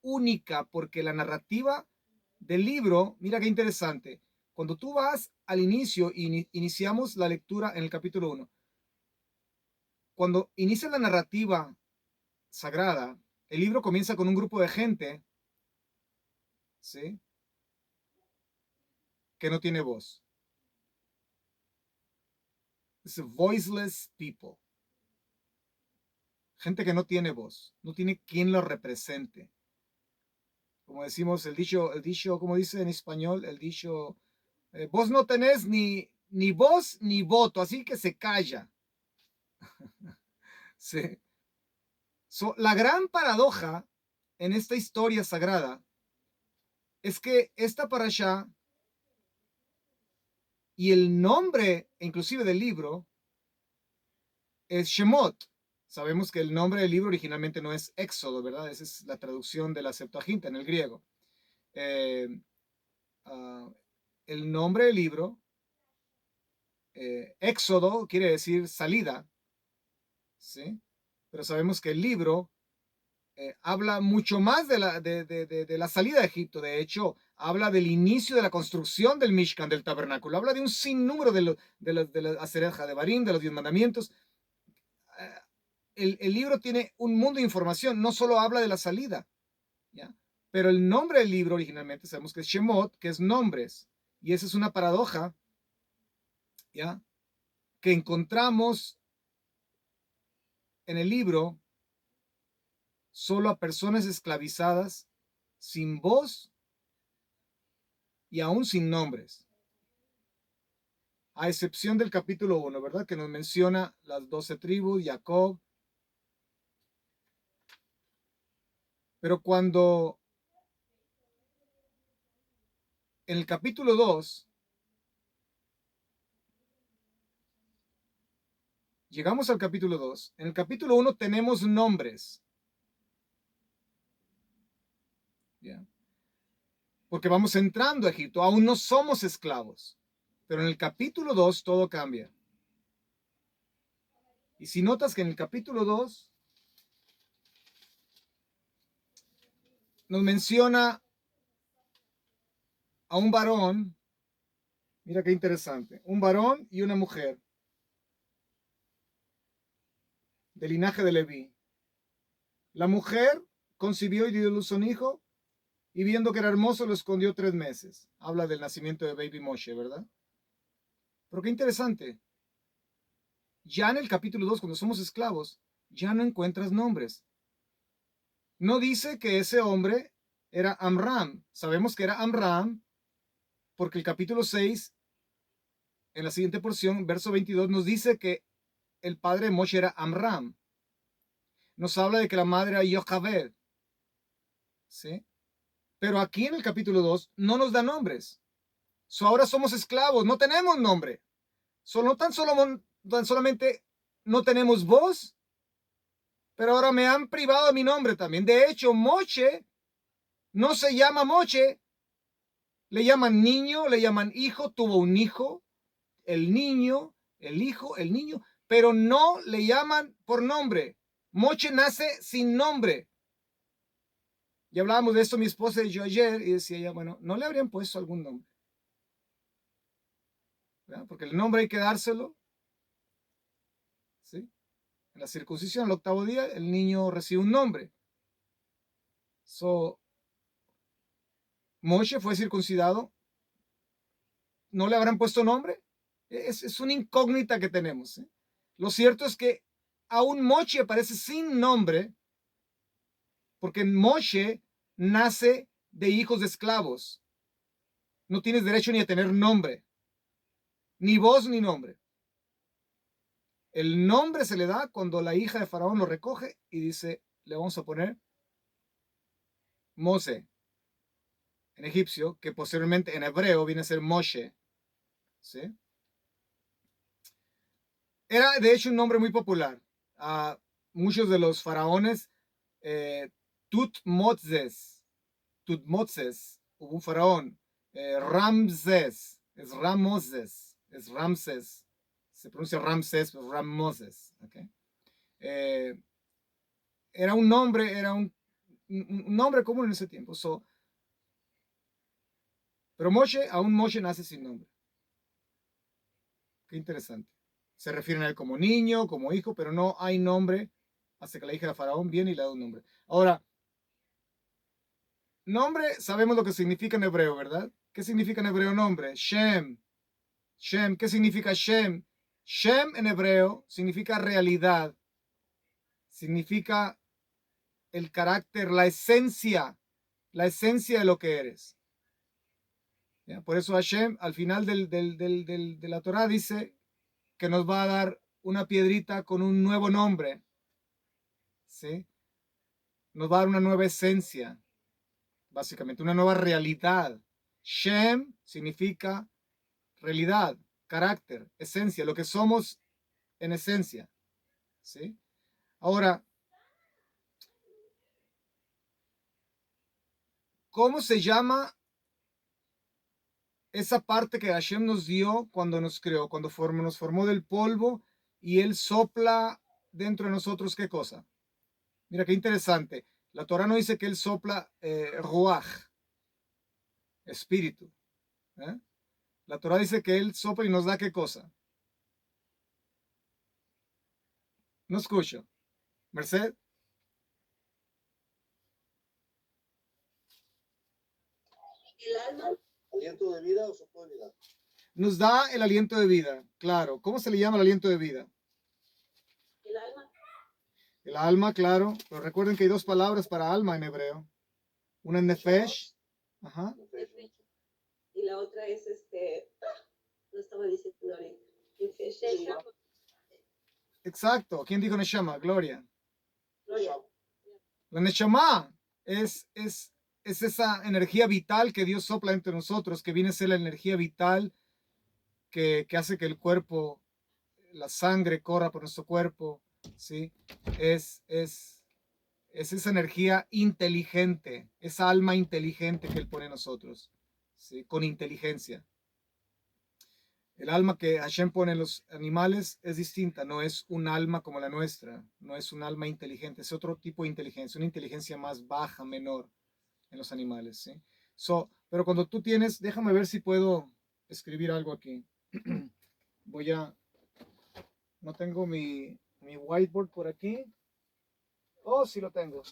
única porque la narrativa del libro, mira qué interesante, cuando tú vas al inicio, iniciamos la lectura en el capítulo 1, cuando inicia la narrativa sagrada, el libro comienza con un grupo de gente, ¿sí?, que no tiene voz. Es a voiceless people. Gente que no tiene voz, no tiene quien lo represente. Como decimos, el dicho, como dice en español, el dicho, vos no tenés ni voz ni voto, así que se calla. Sí. La gran paradoja en esta historia sagrada es que esta parashá y el nombre inclusive del libro es Shemot. Sabemos que el nombre del libro originalmente no es Éxodo, ¿verdad? Esa es la traducción de la Septuaginta en el griego. Uh, el nombre del libro Éxodo quiere decir salida, ¿sí? Pero sabemos que el libro habla mucho más de la salida de Egipto. De hecho, habla del inicio de la construcción del Mishkan, del tabernáculo. Habla de un sinnúmero de las Aseret Hadebarim, de los 10 mandamientos. El libro tiene un mundo de información, no solo habla de la salida, ¿ya? Pero el nombre del libro originalmente sabemos que es Shemot, que es nombres. Y esa es una paradoja, ¿ya? Que encontramos en el libro solo a personas esclavizadas, sin voz y aún sin nombres. A excepción del capítulo 1, ¿verdad? Que nos menciona las 12 tribus, Jacob. Pero cuando en el capítulo 2 llegamos al capítulo 2, en el capítulo 1 tenemos nombres. ¿Ya? Porque vamos entrando a Egipto, aún no somos esclavos. Pero en el capítulo 2 todo cambia. Y si notas que en el capítulo 2 nos menciona a un varón, mira qué interesante, un varón y una mujer del linaje de Leví. La mujer concibió y dio luz a un hijo, y viendo que era hermoso lo escondió 3 meses. Habla del nacimiento de Baby Moshe, ¿verdad? Pero qué interesante. Ya en el capítulo 2, cuando somos esclavos, ya no encuentras nombres. No dice que ese hombre era Amram. Sabemos que era Amram porque el capítulo 6, en la siguiente porción, verso 22, nos dice que el padre de Moshe era Amram. Nos habla de que la madre era Yocheved, ¿sí? Pero aquí en el capítulo 2 no nos da nombres. Ahora somos esclavos, no tenemos nombre. No tan solamente no tenemos voz, pero ahora me han privado de mi nombre también. De hecho, Moshe no se llama Moshe, le llaman niño, le llaman hijo, tuvo un hijo, el niño, el hijo, el niño, pero no le llaman por nombre. Moshe nace sin nombre. Y hablábamos de esto mi esposa y yo ayer, y decía ella, bueno, ¿no le habrían puesto algún nombre? ¿Verdad? Porque el nombre hay que dárselo, ¿sí? En la circuncisión, al 8º día, el niño recibe un nombre. Moshe fue circuncidado, ¿no le habrán puesto nombre? Es una incógnita que tenemos, ¿eh? Lo cierto es que aún Moshe aparece sin nombre, porque Moshe nace de hijos de esclavos. No tienes derecho ni a tener nombre, ni voz ni nombre. El nombre se le da cuando la hija de Faraón lo recoge y dice, le vamos a poner Mose, en egipcio, que posteriormente en hebreo viene a ser Moshe, ¿sí? Era de hecho un nombre muy popular. Muchos de los faraones, Tutmosis, hubo un faraón, Ramses, es Ramoses, es Ramses, se pronuncia Ramses, pero Ramoses, ¿okay? Era un nombre, era un nombre común en ese tiempo. Pero aún Moshe nace sin nombre. Qué interesante. Se refieren a él como niño, como hijo, pero no hay nombre hasta que la hija de Faraón viene y le da un nombre. Ahora, nombre, sabemos lo que significa en hebreo, ¿verdad? ¿Qué significa en hebreo nombre? Shem. Shem, ¿qué significa Shem? Shem en hebreo significa realidad. Significa el carácter, la esencia de lo que eres. ¿Ya? Por eso Hashem al final de la Torah dice que nos va a dar una piedrita con un nuevo nombre, ¿sí? Nos va a dar una nueva esencia, básicamente, una nueva realidad. Shem significa realidad, carácter, esencia, lo que somos en esencia, ¿sí? Ahora, ¿cómo se llama esa parte que Hashem nos dio cuando nos creó, cuando nos formó del polvo y Él sopla dentro de nosotros, ¿qué cosa? Mira, qué interesante. La Torah no dice que Él sopla ruach, espíritu. ¿Eh? La Torah dice que Él sopla y nos da ¿qué cosa? No escucho. Merced. El alma. ¿Aliento de vida o soplo de vida? Nos da el aliento de vida, claro. ¿Cómo se le llama el aliento de vida? El alma. El alma, claro. Pero recuerden que hay dos palabras para alma en hebreo. Una es nefesh. Ajá. Y la otra es lo estaba diciendo ahorita. Exacto. ¿Quién dijo neshama? Gloria. Gloria. La neshama es esa energía vital que Dios sopla entre nosotros, que viene a ser la energía vital que hace que el cuerpo, la sangre corra por nuestro cuerpo, ¿sí? Es esa energía inteligente, esa alma inteligente que Él pone en nosotros, ¿sí? Con inteligencia. El alma que Hashem pone en los animales es distinta, no es un alma como la nuestra, no es un alma inteligente, es otro tipo de inteligencia, una inteligencia más baja, menor en los animales, ¿sí? Pero cuando tú tienes, déjame ver si puedo escribir algo aquí. No tengo mi whiteboard por aquí. Oh, sí lo tengo.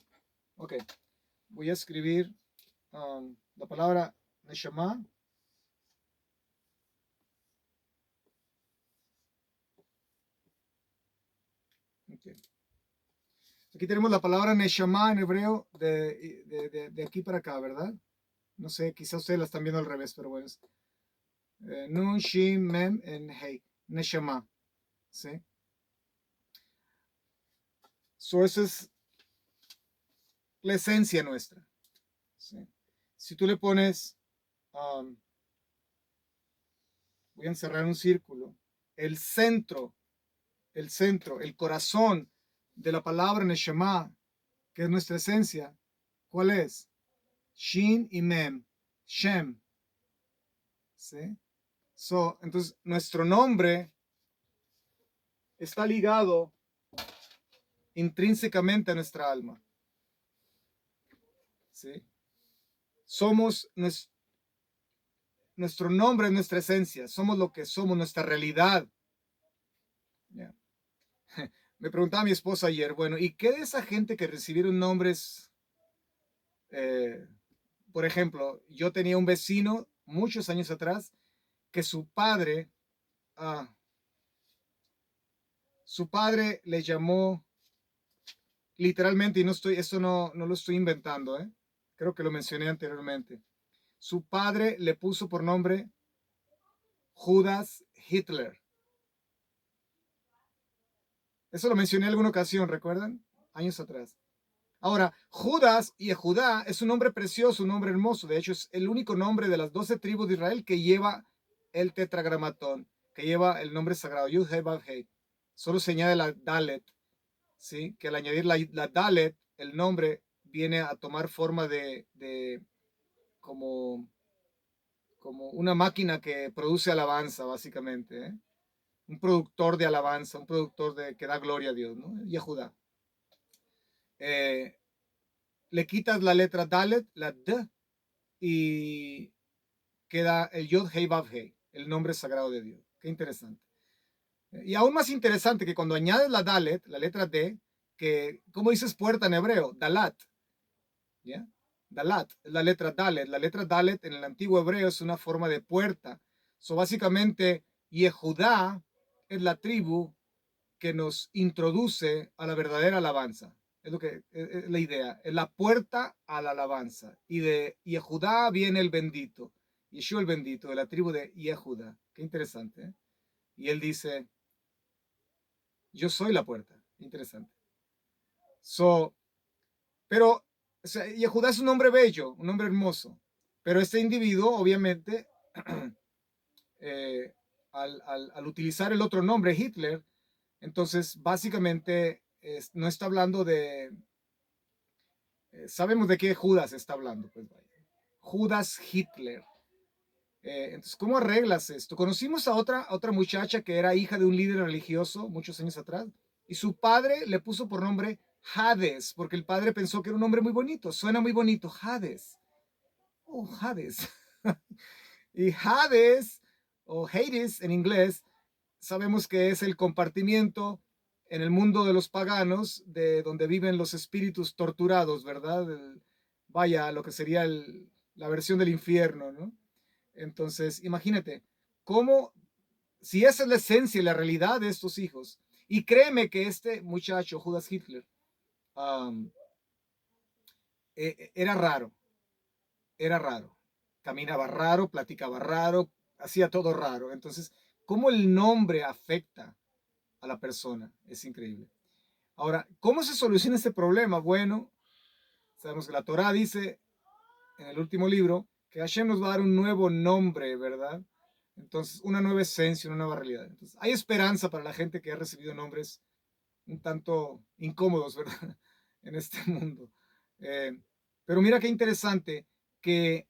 Ok, voy a escribir la palabra neshama. Okay. Aquí tenemos la palabra neshama en hebreo de aquí para acá, ¿verdad? No sé, quizás ustedes la están viendo al revés, pero bueno. Nun, Shin, Mem, en Hey. Neshama. ¿Sí? Esa es la esencia nuestra. ¿Sí? Si tú le pones, voy a encerrar un círculo, el centro, el corazón de la palabra neshama, que es nuestra esencia, ¿cuál es? Shin y Mem, Shem. ¿Sí? Entonces, nuestro nombre está ligado intrínsecamente a nuestra alma. ¿Sí? Somos nuestro nombre, nuestra esencia, somos lo que somos, nuestra realidad. Yeah. Me preguntaba mi esposa ayer, bueno, ¿y qué de esa gente que recibieron nombres? Por ejemplo, yo tenía un vecino muchos años atrás que su padre le llamó literalmente, y esto no lo estoy inventando, creo que lo mencioné anteriormente. Su padre le puso por nombre Judas Hitler. Eso lo mencioné en alguna ocasión, ¿recuerdan? Años atrás. Ahora, Judas y Judá es un nombre precioso, un nombre hermoso. De hecho, es el único nombre de las 12 tribus de Israel que lleva el tetragramatón, que lleva el nombre sagrado, Yud He Vav He. Solo se añade la Dalet, ¿sí? Que al añadir la Dalet, el nombre viene a tomar forma de como una máquina que produce alabanza, básicamente, un productor de alabanza, un productor que da gloria a Dios, ¿no? Yehudá. Le quitas la letra Dalet, la D, y queda el Yod Hei Vav Hei, el nombre sagrado de Dios. Qué interesante. Y aún más interesante que cuando añades la Dalet, la letra D, que, ¿cómo dices puerta en hebreo? Dalat. ¿Ya? Dalat, la letra Dalet. La letra Dalet en el antiguo hebreo es una forma de puerta. Básicamente, Yehudá es la tribu que nos introduce a la verdadera alabanza. Es lo que es la idea, es la puerta a la alabanza. Y de Yehudá viene el bendito, Yeshua el bendito, de la tribu de Yehudá. Qué interesante, ¿eh? Y él dice, yo soy la puerta. Interesante. Pero o sea, Yehudá es un hombre bello, un hombre hermoso. Pero este individuo, obviamente, al utilizar el otro nombre, Hitler, entonces básicamente no está hablando de... sabemos de qué Judas está hablando. Pues vaya. Judas Hitler. Entonces, ¿cómo arreglas esto? Conocimos a otra muchacha que era hija de un líder religioso muchos años atrás y su padre le puso por nombre Hades, porque el padre pensó que era un nombre muy bonito, suena muy bonito, Hades. Oh, Hades. Y Hades o Hades en inglés, sabemos que es el compartimiento en el mundo de los paganos, de donde viven los espíritus torturados, ¿verdad? Vaya, lo que sería la versión del infierno, ¿no? Entonces, imagínate, cómo, si esa es la esencia y la realidad de estos hijos, y créeme que este muchacho, Judas Hitler, um, era raro, era raro, caminaba raro, platicaba raro, hacía todo raro. Entonces, cómo el nombre afecta a la persona, es increíble. Ahora, ¿cómo se soluciona este problema? Bueno, sabemos que la Torah dice en el último libro que Hashem nos va a dar un nuevo nombre, ¿verdad? Entonces, una nueva esencia, una nueva realidad. Entonces, hay esperanza para la gente que ha recibido nombres un tanto incómodos, ¿verdad? En este mundo. Pero mira qué interesante que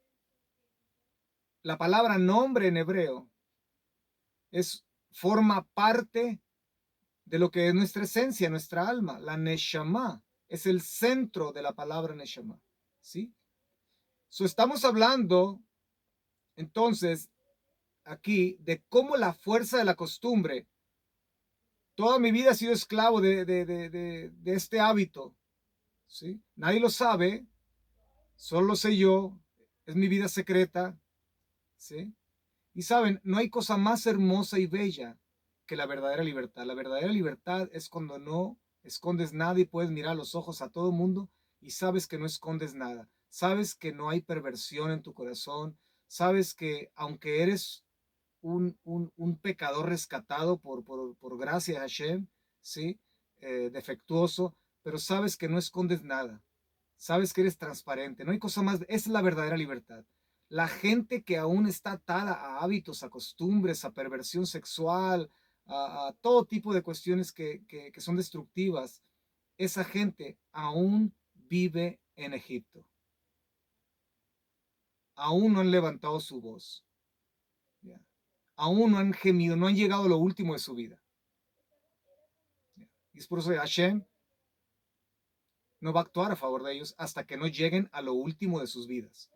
la palabra nombre en hebreo forma parte de lo que es nuestra esencia, nuestra alma. La neshama es el centro de la palabra neshama, ¿sí? Estamos hablando entonces aquí de cómo la fuerza de la costumbre, toda mi vida he sido esclavo de este hábito, ¿sí? Nadie lo sabe, solo lo sé yo, es mi vida secreta, ¿sí? Y saben, no hay cosa más hermosa y bella que la verdadera libertad. La verdadera libertad es cuando no escondes nada y puedes mirar a los ojos a todo mundo y sabes que no escondes nada. Sabes que no hay perversión en tu corazón. Sabes que aunque eres un pecador rescatado por gracia de Hashem, ¿sí? Defectuoso, pero sabes que no escondes nada. Sabes que eres transparente. No hay cosa más. Esa es la verdadera libertad. La gente que aún está atada a hábitos, a costumbres, a perversión sexual, a todo tipo de cuestiones que son destructivas, esa gente aún vive en Egipto. Aún no han levantado su voz. ¿Ya? Aún no han gemido, no han llegado a lo último de su vida. ¿Ya? Y es por eso que Hashem no va a actuar a favor de ellos hasta que no lleguen a lo último de sus vidas.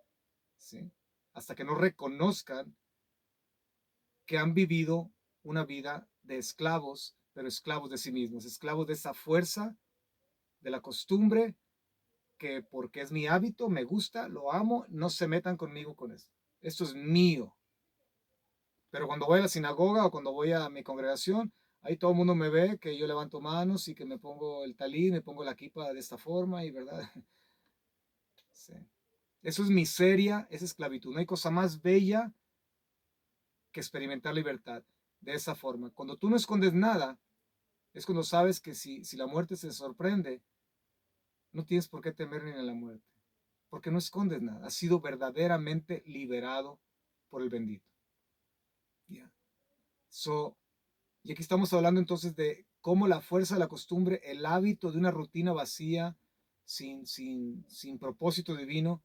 ¿Sí? Hasta que no reconozcan que han vivido una vida de esclavos, pero esclavos de sí mismos, esclavos de esa fuerza, de la costumbre, que porque es mi hábito, me gusta, lo amo, no se metan conmigo con eso. Esto es mío. Pero cuando voy a la sinagoga o cuando voy a mi congregación, ahí todo el mundo me ve que yo levanto manos y que me pongo el talí, me pongo la kipa de esta forma y verdad. Sí. Eso es miseria, es esclavitud. No hay cosa más bella que experimentar libertad de esa forma. Cuando tú no escondes nada, es cuando sabes que si la muerte se sorprende, no tienes por qué temer ni a la muerte, porque no escondes nada. Has sido verdaderamente liberado por el bendito. Yeah. Y aquí estamos hablando entonces de cómo la fuerza de la costumbre, el hábito de una rutina vacía, sin propósito divino,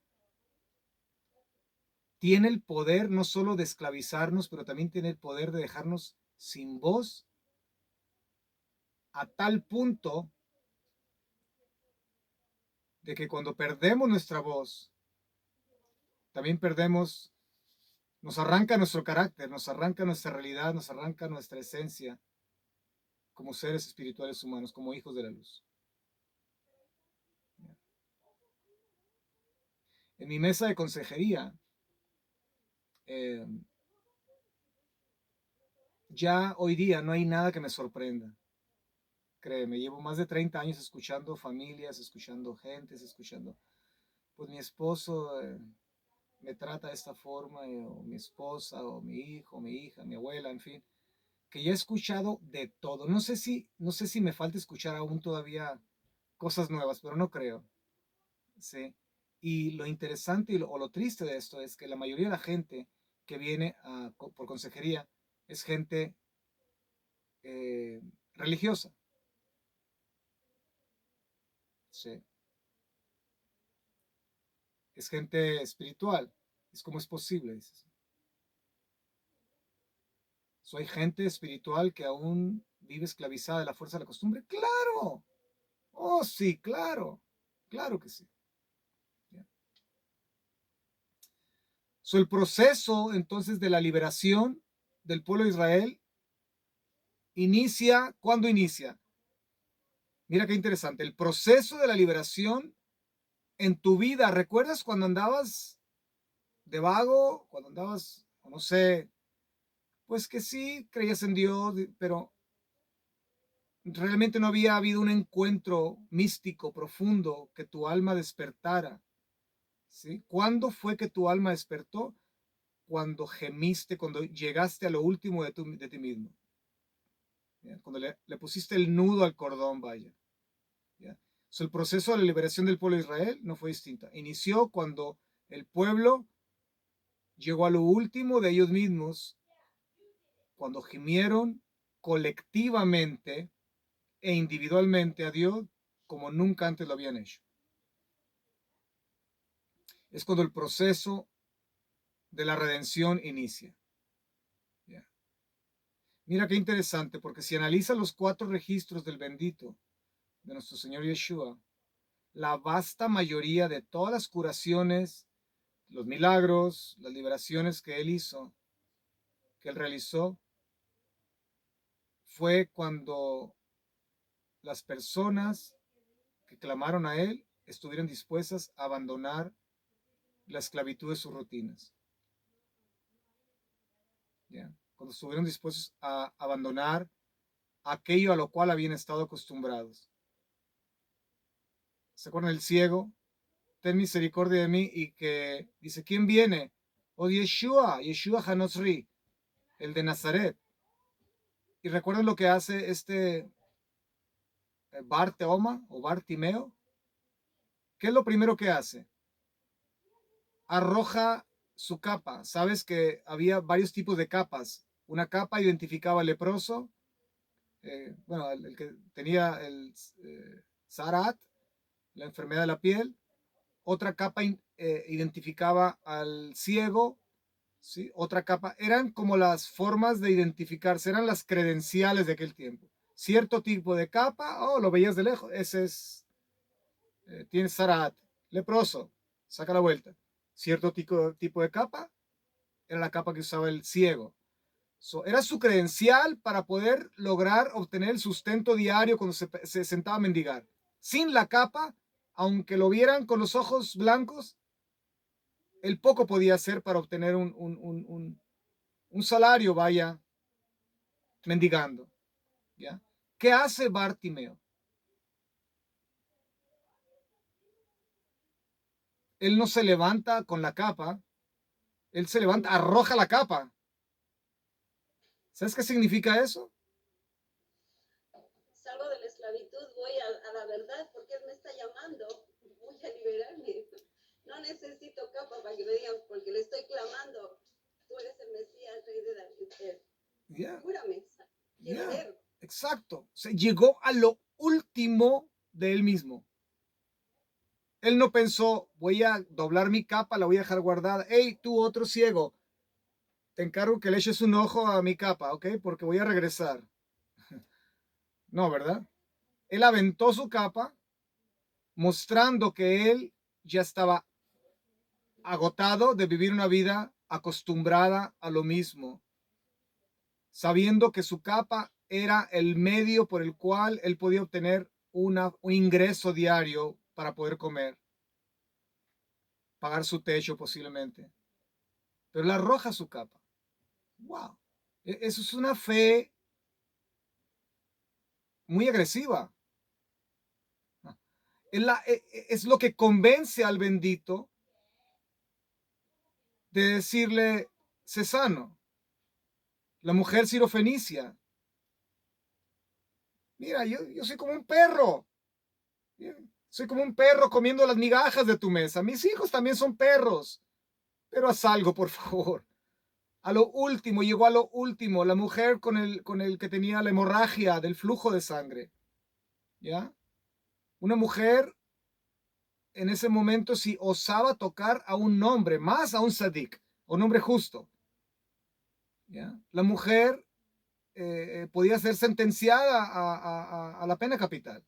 tiene el poder no solo de esclavizarnos, pero también tiene el poder de dejarnos sin voz a tal punto de que cuando perdemos nuestra voz, también perdemos, nos arranca nuestro carácter, nos arranca nuestra realidad, nos arranca nuestra esencia como seres espirituales humanos, como hijos de la luz. En mi mesa de consejería, ya hoy día no hay nada que me sorprenda. Créeme, llevo más de 30 años escuchando familias, escuchando gentes, escuchando, pues mi esposo me trata de esta forma, o mi esposa, o mi hijo, mi hija, mi abuela, en fin, que ya he escuchado de todo. No sé si me falta escuchar aún todavía cosas nuevas, pero no creo. ¿Sí? Y lo interesante o lo triste de esto es que la mayoría de la gente que viene por consejería es gente religiosa. ¿Sí? Es gente espiritual. Es como es posible, dices. Hay gente espiritual que aún vive esclavizada de la fuerza de la costumbre. ¡Claro! Oh, sí, claro. Claro que sí. El proceso entonces de la liberación del pueblo de Israel inicia. ¿Cuándo inicia? Mira qué interesante. El proceso de la liberación en tu vida. ¿Recuerdas cuando andabas de vago? Cuando andabas, no sé, pues que sí, creías en Dios, pero realmente no había habido un encuentro místico, profundo, que tu alma despertara. ¿Sí? ¿Cuándo fue que tu alma despertó? Cuando gemiste, cuando llegaste a lo último de ti mismo. ¿Ya? Cuando le pusiste el nudo al cordón, vaya. ¿Ya? El proceso de la liberación del pueblo de Israel no fue distinto. Inició cuando el pueblo llegó a lo último de ellos mismos, cuando gimieron colectivamente e individualmente a Dios como nunca antes lo habían hecho. Es cuando el proceso de la redención inicia. Yeah. Mira qué interesante, porque si analizas los 4 registros del bendito de nuestro Señor Yeshua, la vasta mayoría de todas las curaciones, los milagros, las liberaciones que Él hizo, que Él realizó, fue cuando las personas que clamaron a Él estuvieron dispuestas a abandonar la esclavitud de sus rutinas. ¿Ya? Cuando estuvieron dispuestos a abandonar aquello a lo cual habían estado acostumbrados. ¿Se acuerdan del ciego? Ten misericordia de mí, y que dice, ¿quién viene? Oh, Yeshua Hanosri, el de Nazaret. Y recuerden lo que hace este Barteoma o Bartimeo. ¿Qué es lo primero que hace? Arroja su capa. Sabes que había varios tipos de capas. Una capa identificaba al leproso, bueno, el que tenía el Sarat, la enfermedad de la piel. Otra capa identificaba al ciego, ¿sí? Otra capa, eran como las formas de identificarse, eran las credenciales de aquel tiempo. Cierto tipo de capa, oh, lo veías de lejos, ese es, tiene Sarat, leproso, saca la vuelta. Cierto tipo de capa, era la capa que usaba el ciego. Era su credencial para poder lograr obtener el sustento diario cuando se sentaba a mendigar. Sin la capa, aunque lo vieran con los ojos blancos, él poco podía hacer para obtener un salario, vaya, mendigando. ¿Ya? ¿Qué hace Bartimeo? Él no se levanta con la capa, él se levanta, arroja la capa. ¿Sabes qué significa eso? Salgo de la esclavitud, voy a la verdad, porque Él me está llamando, voy a liberarme. No necesito capa para que me digan, porque le estoy clamando, tú eres el Mesías, Rey de David. Yeah. Júrame, quiero ver. Exacto. Llegó a lo último de él mismo. Él no pensó, voy a doblar mi capa, la voy a dejar guardada. Hey, tú otro ciego, te encargo que le eches un ojo a mi capa, ¿ok? Porque voy a regresar. No, ¿verdad? Él aventó su capa, mostrando que él ya estaba agotado de vivir una vida acostumbrada a lo mismo, sabiendo que su capa era el medio por el cual él podía obtener un ingreso diario para poder comer, pagar su techo posiblemente. Pero él arroja su capa. ¡Wow! Eso es una fe muy agresiva. Es lo que convence al bendito de decirle, sé sano. La mujer sirofenicia. Mira, yo soy como un perro. Soy como un perro comiendo las migajas de tu mesa. Mis hijos también son perros. Pero haz algo, por favor. A lo último, llegó a lo último. La mujer con el que tenía la hemorragia del flujo de sangre. ¿Ya? Una mujer en ese momento, si osaba tocar a un hombre, más a un sadik, un hombre justo. ¿Ya? La mujer podía ser sentenciada a la pena capital.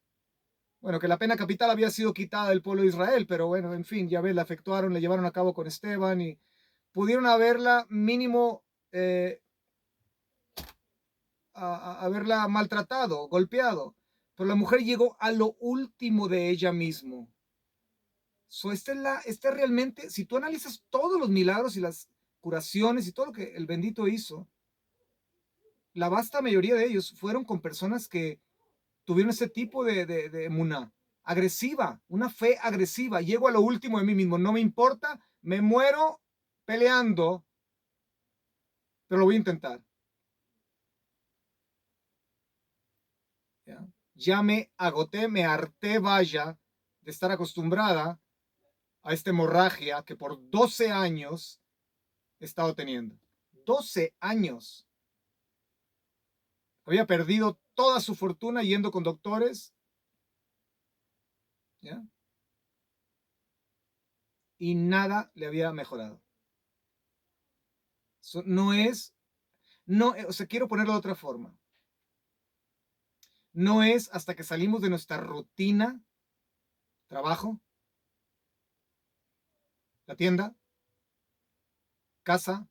Bueno, que la pena capital había sido quitada del pueblo de Israel, pero bueno, en fin, ya ves, la efectuaron, le llevaron a cabo con Esteban y pudieron haberla mínimo, haberla maltratado, golpeado. Pero la mujer llegó a lo último de ella mismo. Esta realmente, si tú analizas todos los milagros y las curaciones y todo lo que el bendito hizo, la vasta mayoría de ellos fueron con personas que tuvieron ese tipo de emuná, agresiva, una fe agresiva. Llego a lo último de mí mismo, no me importa, me muero peleando, pero lo voy a intentar. Ya me agoté, me harté, vaya, de estar acostumbrada a esta hemorragia que por 12 años he estado teniendo. 12 años. Había perdido toda su fortuna yendo con doctores. ¿Ya? Y nada le había mejorado. O sea, quiero ponerlo de otra forma. No es hasta que salimos de nuestra rutina, trabajo, la tienda, casa,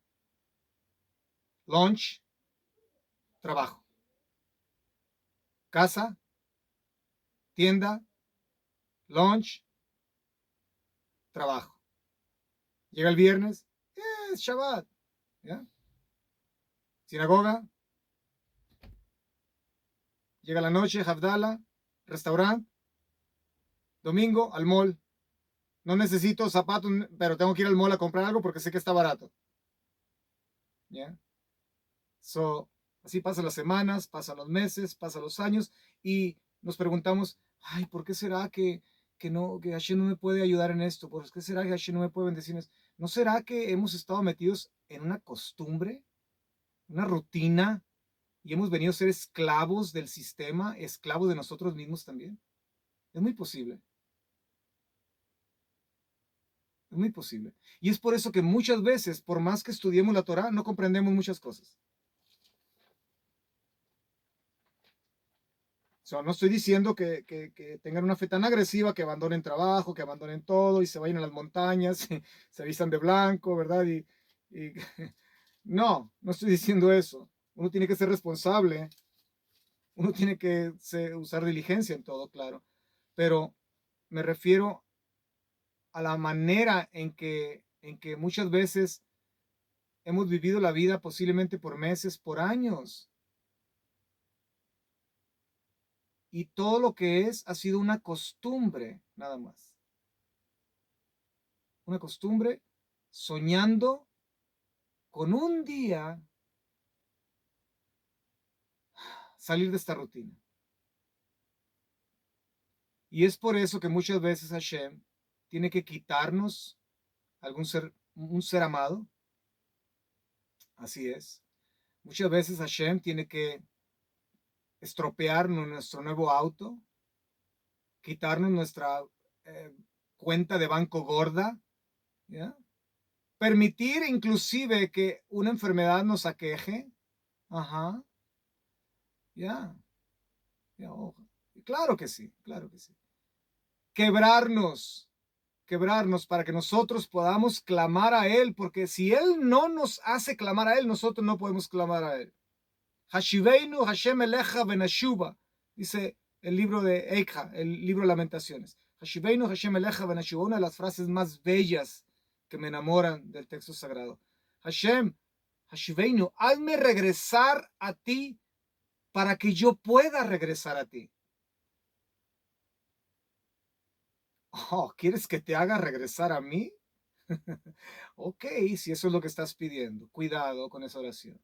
lunch, trabajo, casa, tienda, lunch, trabajo. Llega el viernes, es Shabbat, ¿ya? Sinagoga, llega la noche, Havdalah, restaurante, domingo, al mall. No necesito zapatos, pero tengo que ir al mall a comprar algo porque sé que está barato. ¿Ya? Así pasan las semanas, pasan los meses, pasan los años y nos preguntamos, ay, ¿por qué será que Hashem no me puede ayudar en esto? ¿Por qué será que Hashem no me puede bendecir en esto? ¿No será que hemos estado metidos en una costumbre, una rutina y hemos venido a ser esclavos del sistema, esclavos de nosotros mismos también? Es muy posible. Es muy posible. Y es por eso que muchas veces, por más que estudiemos la Torah, no comprendemos muchas cosas. No estoy diciendo que tengan una fe tan agresiva que abandonen trabajo, que abandonen todo y se vayan a las montañas, se vistan de blanco, ¿verdad? Y no estoy diciendo eso. Uno tiene que ser responsable, uno tiene que usar diligencia en todo, claro. Pero me refiero a la manera en que muchas veces hemos vivido la vida posiblemente por meses, por años. Y todo lo que ha sido una costumbre, nada más. Una costumbre soñando con un día salir de esta rutina. Y es por eso que muchas veces Hashem tiene que quitarnos un ser amado. Así es. Muchas veces Hashem tiene que estropear nuestro nuevo auto, quitarnos nuestra cuenta de banco gorda, ¿ya? Permitir inclusive que una enfermedad nos aqueje. Ajá. Ya. Claro que sí, claro que sí. Quebrarnos para que nosotros podamos clamar a Él, porque si Él no nos hace clamar a Él, nosotros no podemos clamar a Él. Hashiveinu Hashem Elecha Benashuba, dice el libro de Eikha, el libro de Lamentaciones. Hashiveinu Hashem Elecha Benashuba, una de las frases más bellas que me enamoran del texto sagrado. Hashem, Hashiveinu, hazme regresar a ti para que yo pueda regresar a ti. Oh, ¿quieres que te haga regresar a mí? Ok, si eso es lo que estás pidiendo, cuidado con esa oración.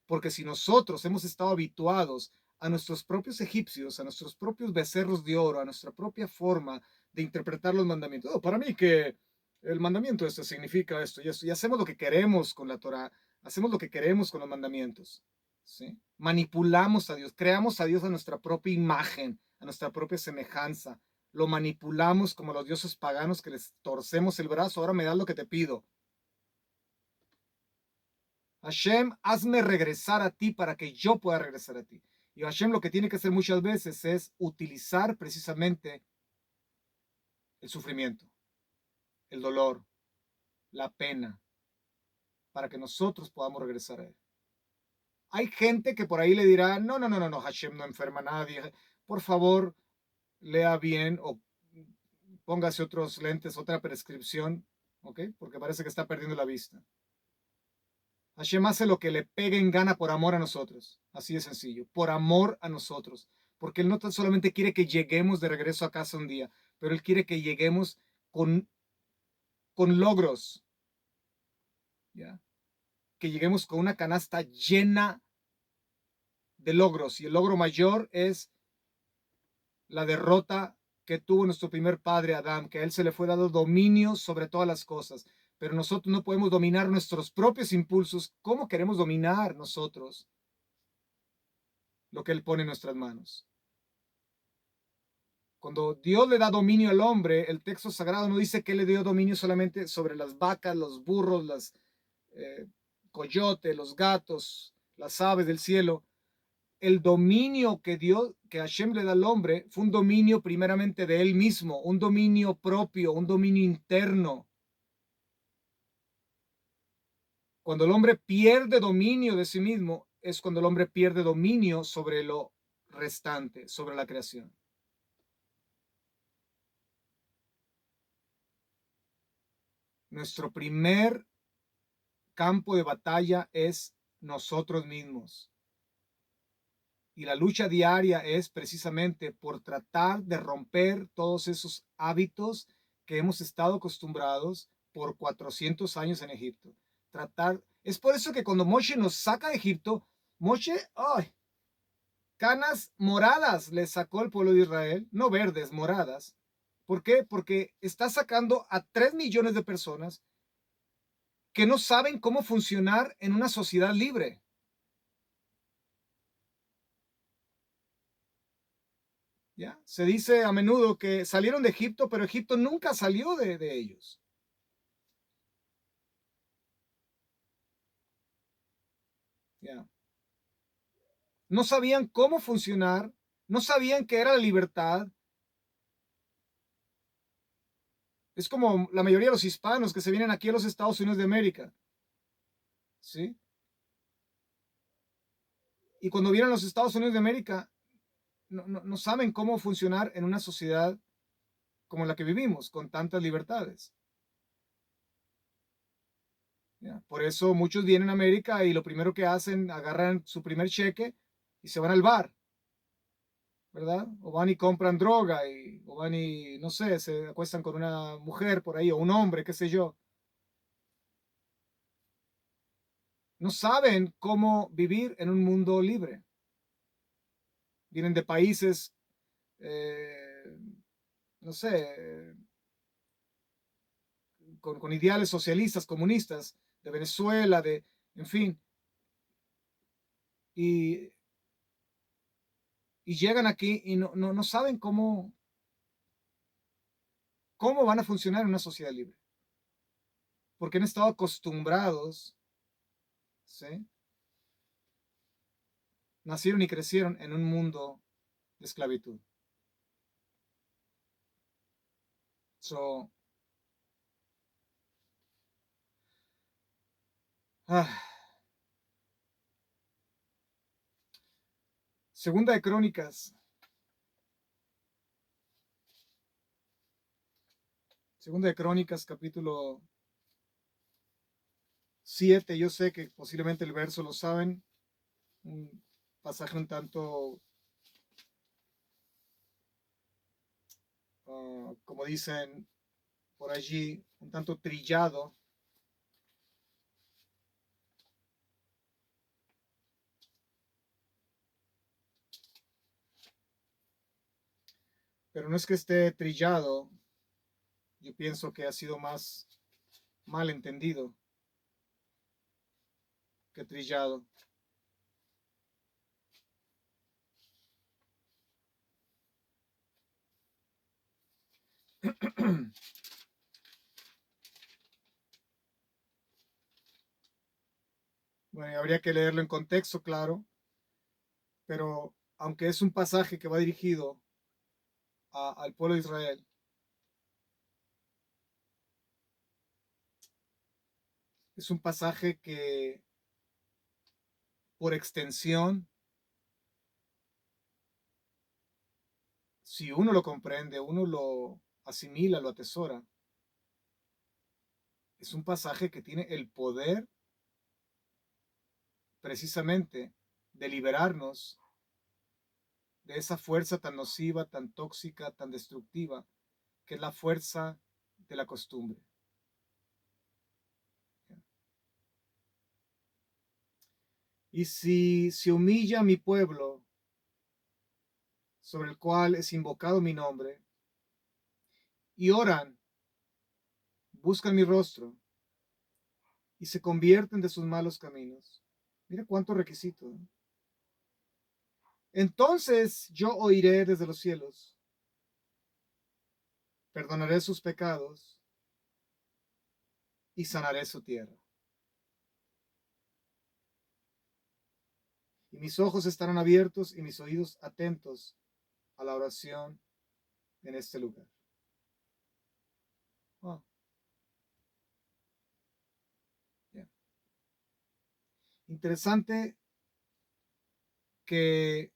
Porque si nosotros hemos estado habituados a nuestros propios egipcios, a nuestros propios becerros de oro, a nuestra propia forma de interpretar los mandamientos, para mí que el mandamiento esto significa esto y esto, y hacemos lo que queremos con la Torah, hacemos lo que queremos con los mandamientos, ¿sí? Manipulamos a Dios, creamos a Dios a nuestra propia imagen, a nuestra propia semejanza, lo manipulamos como los dioses paganos que les torcemos el brazo, ahora me das lo que te pido. Hashem, hazme regresar a ti para que yo pueda regresar a ti. Y Hashem lo que tiene que hacer muchas veces es utilizar precisamente el sufrimiento, el dolor, la pena, para que nosotros podamos regresar a Él. Hay gente que por ahí le dirá, no, Hashem no enferma a nadie. Por favor, lea bien o póngase otros lentes, otra prescripción, ¿ok? Porque parece que está perdiendo la vista. Hashem hace lo que le pegue en gana por amor a nosotros. Así de sencillo, por amor a nosotros. Porque Él no tan solamente quiere que lleguemos de regreso a casa un día, pero Él quiere que lleguemos con logros, ¿ya? Que lleguemos con una canasta llena de logros. Y el logro mayor es la derrota que tuvo nuestro primer padre Adán, que a él se le fue dado dominio sobre todas las cosas. Pero nosotros no podemos dominar nuestros propios impulsos. ¿Cómo queremos dominar nosotros lo que Él pone en nuestras manos? Cuando Dios le da dominio al hombre, el texto sagrado no dice que Él le dio dominio solamente sobre las vacas, los burros, las coyotes, los gatos, las aves del cielo. El dominio que Hashem le da al hombre, fue un dominio primeramente de Él mismo, un dominio propio, un dominio interno. Cuando el hombre pierde dominio de sí mismo, es cuando el hombre pierde dominio sobre lo restante, sobre la creación. Nuestro primer campo de batalla es nosotros mismos. Y la lucha diaria es precisamente por tratar de romper todos esos hábitos que hemos estado acostumbrados por 400 años en Egipto. Es por eso que cuando Moshe nos saca de Egipto, Moshe, canas moradas le sacó el pueblo de Israel, no verdes, moradas. ¿Por qué? Porque está sacando a 3 millones de personas que no saben cómo funcionar en una sociedad libre. ¿Ya? Se dice a menudo que salieron de Egipto, pero Egipto nunca salió de ellos. ¿Ya? No sabían cómo funcionar, no sabían qué era la libertad. Es como la mayoría de los hispanos que se vienen aquí a los Estados Unidos de América. ¿Sí? Y cuando vienen a los Estados Unidos de América, no saben cómo funcionar en una sociedad como la que vivimos, con tantas libertades. ¿Ya? Por eso muchos vienen a América y lo primero que hacen, agarran su primer cheque y se van al bar, ¿verdad? O van y compran droga, o van y, no sé, se acuestan con una mujer por ahí, o un hombre, qué sé yo. No saben cómo vivir en un mundo libre. Vienen de países, no sé, con ideales socialistas, comunistas, de Venezuela, en fin. Y llegan aquí y no saben cómo van a funcionar en una sociedad libre. Porque han estado acostumbrados, ¿sí? Nacieron y crecieron en un mundo de esclavitud. So, Segunda de Crónicas. Segunda de Crónicas, capítulo 7. Yo sé que posiblemente el verso lo saben. Un pasaje un tanto, como dicen por allí, un tanto trillado. Pero no es que esté trillado. Yo pienso que ha sido más mal entendido que trillado. Bueno, habría que leerlo en contexto, claro, pero aunque es un pasaje que va dirigido al pueblo de Israel, es un pasaje que por extensión, si uno lo comprende, uno lo asimila, lo atesora, es un pasaje que tiene el poder precisamente de liberarnos de esa fuerza tan nociva, tan tóxica, tan destructiva, que es la fuerza de la costumbre. Y si se humilla mi pueblo, sobre el cual es invocado mi nombre, y oran, buscan mi rostro, y se convierten de sus malos caminos. Mira cuánto requisito, ¿no? Entonces yo oiré desde los cielos, perdonaré sus pecados y sanaré su tierra. Y mis ojos estarán abiertos y mis oídos atentos a la oración en este lugar. Oh, yeah. Interesante que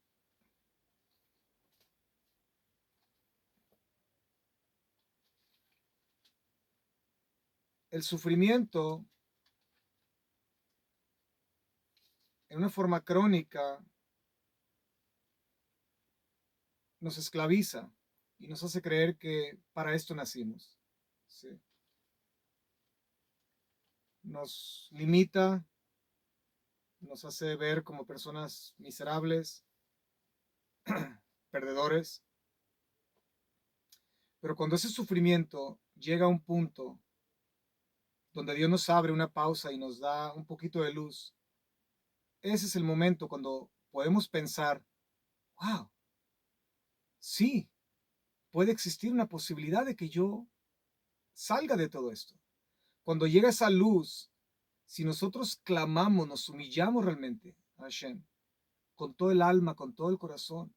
el sufrimiento en una forma crónica nos esclaviza y nos hace creer que para esto nacimos. ¿Sí? Nos limita, nos hace ver como personas miserables, perdedores. Pero cuando ese sufrimiento llega a un punto donde Dios nos abre una pausa y nos da un poquito de luz, ese es el momento cuando podemos pensar, wow, sí, puede existir una posibilidad de que yo salga de todo esto. Cuando llega esa luz, si nosotros clamamos, nos humillamos realmente a Hashem, con todo el alma, con todo el corazón,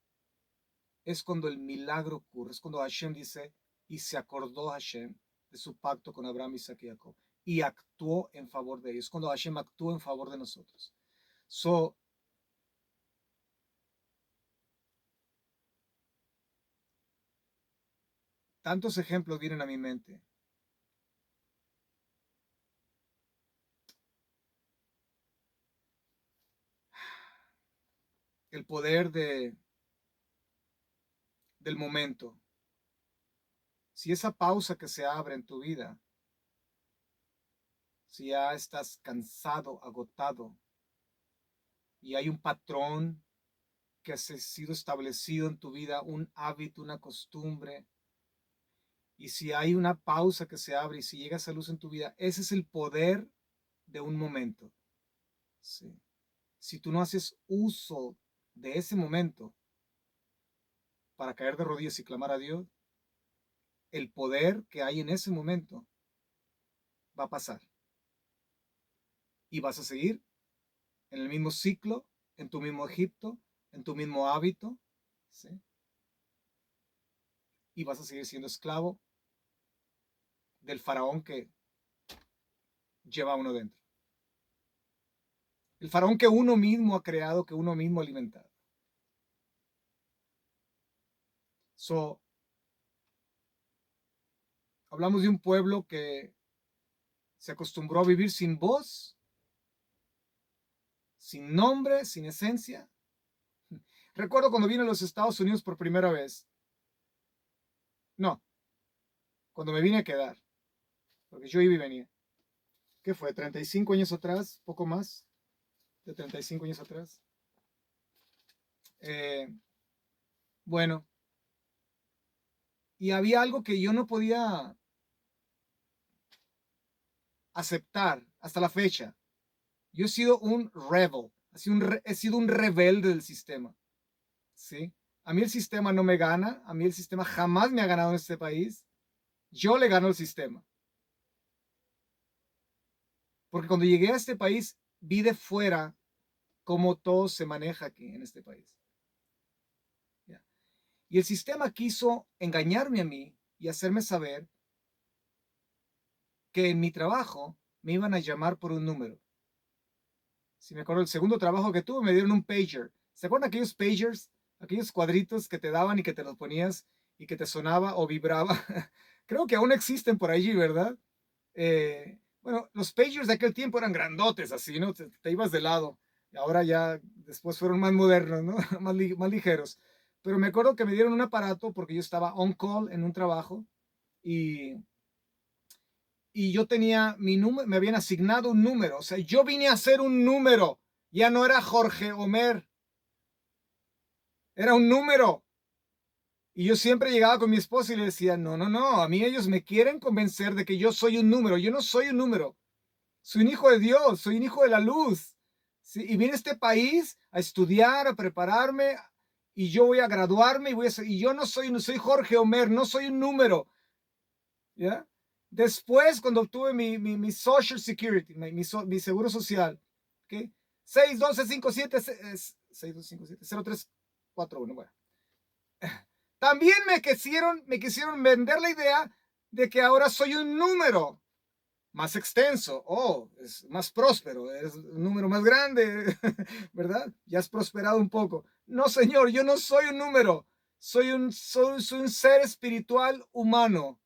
es cuando el milagro ocurre, es cuando Hashem dice, y se acordó Hashem de su pacto con Abraham, Isaac y Jacob, y actuó en favor de ellos, cuando Hashem actuó en favor de nosotros. So, tantos ejemplos vienen a mi mente. El poder del momento. Si esa pausa que se abre en tu vida, si ya estás cansado, agotado, y hay un patrón que ha sido establecido en tu vida, un hábito, una costumbre, y si hay una pausa que se abre y si llega esa luz en tu vida, ese es el poder de un momento. ¿Sí? Si tú no haces uso de ese momento para caer de rodillas y clamar a Dios, el poder que hay en ese momento va a pasar. Y vas a seguir en el mismo ciclo, en tu mismo Egipto, en tu mismo hábito, ¿sí? Y vas a seguir siendo esclavo del faraón que lleva uno dentro. El faraón que uno mismo ha creado, que uno mismo ha alimentado. So, hablamos de un pueblo que se acostumbró a vivir sin voz, sin nombre, sin esencia. Recuerdo cuando vine a los Estados Unidos por primera vez. No, cuando me vine a quedar, porque yo iba y venía. ¿Qué fue? 35 años atrás, poco más de 35 años atrás. Bueno, y había algo que yo no podía aceptar hasta la fecha. Yo he sido un rebel, he sido un rebelde del sistema, ¿sí? A mí el sistema no me gana, a mí el sistema jamás me ha ganado en este país. Yo le gano al sistema. Porque cuando llegué a este país, vi de fuera cómo todo se maneja aquí en este país. ¿Ya? Y el sistema quiso engañarme a mí y hacerme saber que en mi trabajo me iban a llamar por un número. Si me acuerdo, el segundo trabajo que tuve me dieron un pager. ¿Se acuerdan aquellos pagers? Aquellos cuadritos que te daban y que te los ponías y que te sonaba o vibraba. Creo que aún existen por allí, ¿verdad? Bueno, los pagers de aquel tiempo eran grandotes, así, ¿no? Te ibas de lado. Ahora ya, después fueron más modernos, ¿no? Más ligeros. Pero me acuerdo que me dieron un aparato porque yo estaba on call en un trabajo y yo tenía mi número, me habían asignado un número. O sea, yo vine a ser un número. Ya no era Jorge Homer. Era un número. Y yo siempre llegaba con mi esposa y le decía, no, no, no, a mí ellos me quieren convencer de que yo soy un número. Yo no soy un número. Soy un hijo de Dios, soy un hijo de la luz. ¿Sí? Y vine a este país a estudiar, a prepararme, y yo voy a graduarme y y yo no soy Jorge Homer, no soy un número. ¿Ya? Después, cuando obtuve mi Social Security, mi seguro social, ¿okay? 61257 0341. Bueno. También me quisieron vender la idea de que ahora soy un número más extenso. Oh, es más próspero, es un número más grande, ¿verdad? Ya has prosperado un poco. No, señor, yo no soy un número, soy un ser espiritual humano.